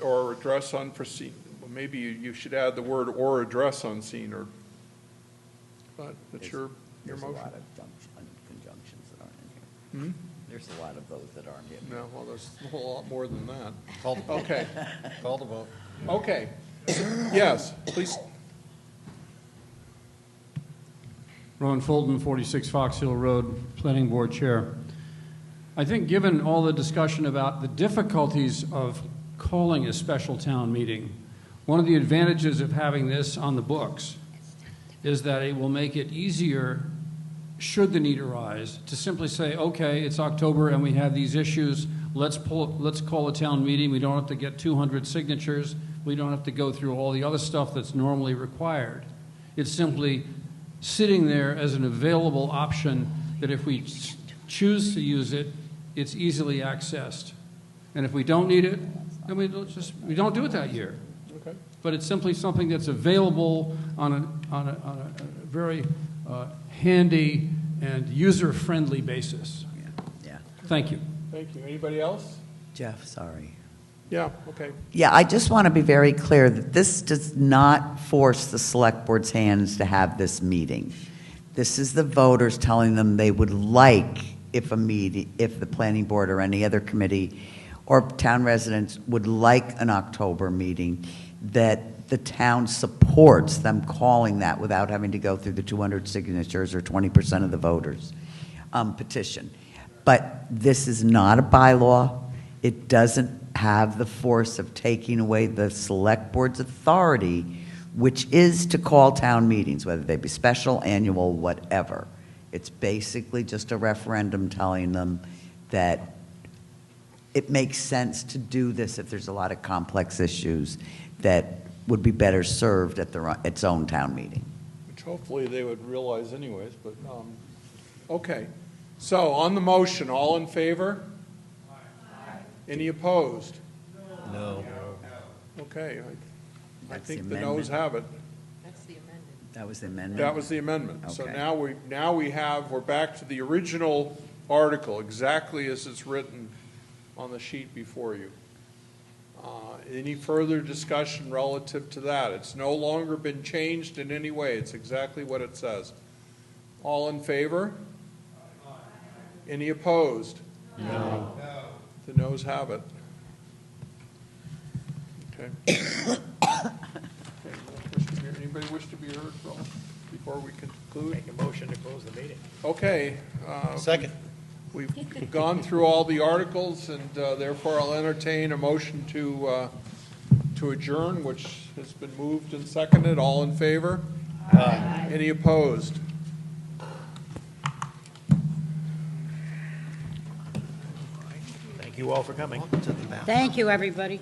or address unforeseen, well, maybe you should add the word or address unseen, or, but it's your There's motion. a lot of conjunctions that aren't in here. There's a lot of those that aren't in here. No, well, there's a whole lot more than that. Call the- Okay, Call the vote. okay. Yes, please. Ron Fulton, 46 Fox Hill Road, Planning Board Chair. I think given all the discussion about the difficulties of calling a special town meeting, one of the advantages of having this on the books is that it will make it easier, should the need arise, to simply say, okay, it's October and we have these issues, let's call a town meeting. We don't have to get 200 signatures. We don't have to go through all the other stuff that's normally required. It's simply sitting there as an available option that if we choose to use it, it's easily accessed. And if we don't need it, then we don't do it that year. Okay. But it's simply something that's available on a very handy and user-friendly basis. Yeah. Thank you. Thank you. Anybody else? Jeff, sorry. Yeah, okay. Yeah, I just want to be very clear that this does not force the select board's hands to have this meeting. This is the voters telling them they would like, if the planning board or any other committee or town residents would like an October meeting, that the town supports them calling that without having to go through the 200 signatures or 20% of the voters petition. But this is not a bylaw. It doesn't have the force of taking away the select board's authority, which is to call town meetings, whether they be special, annual, whatever. It's basically just a referendum telling them that it makes sense to do this if there's a lot of complex issues that would be better served at its own town meeting. Which hopefully they would realize anyways, but, okay. So on the motion, all in favor? Any opposed? No. Okay, I That's think the the noes have it. That's the amendment. That was the amendment? That was the amendment. So Okay. now we're back to the original article, exactly as it's written on the sheet before you. Any further discussion relative to that? It's no longer been changed in any way. It's exactly what it says. All in favor? Any opposed? No. The noes have it. Okay. Anybody wish to be heard from before we conclude? Make a motion to close the meeting. Okay. Second. We've gone through all the articles, and therefore I'll entertain a motion to adjourn, which has been moved and seconded. All in favor? Aye. Any opposed? Thank you all for coming. Thank you, everybody.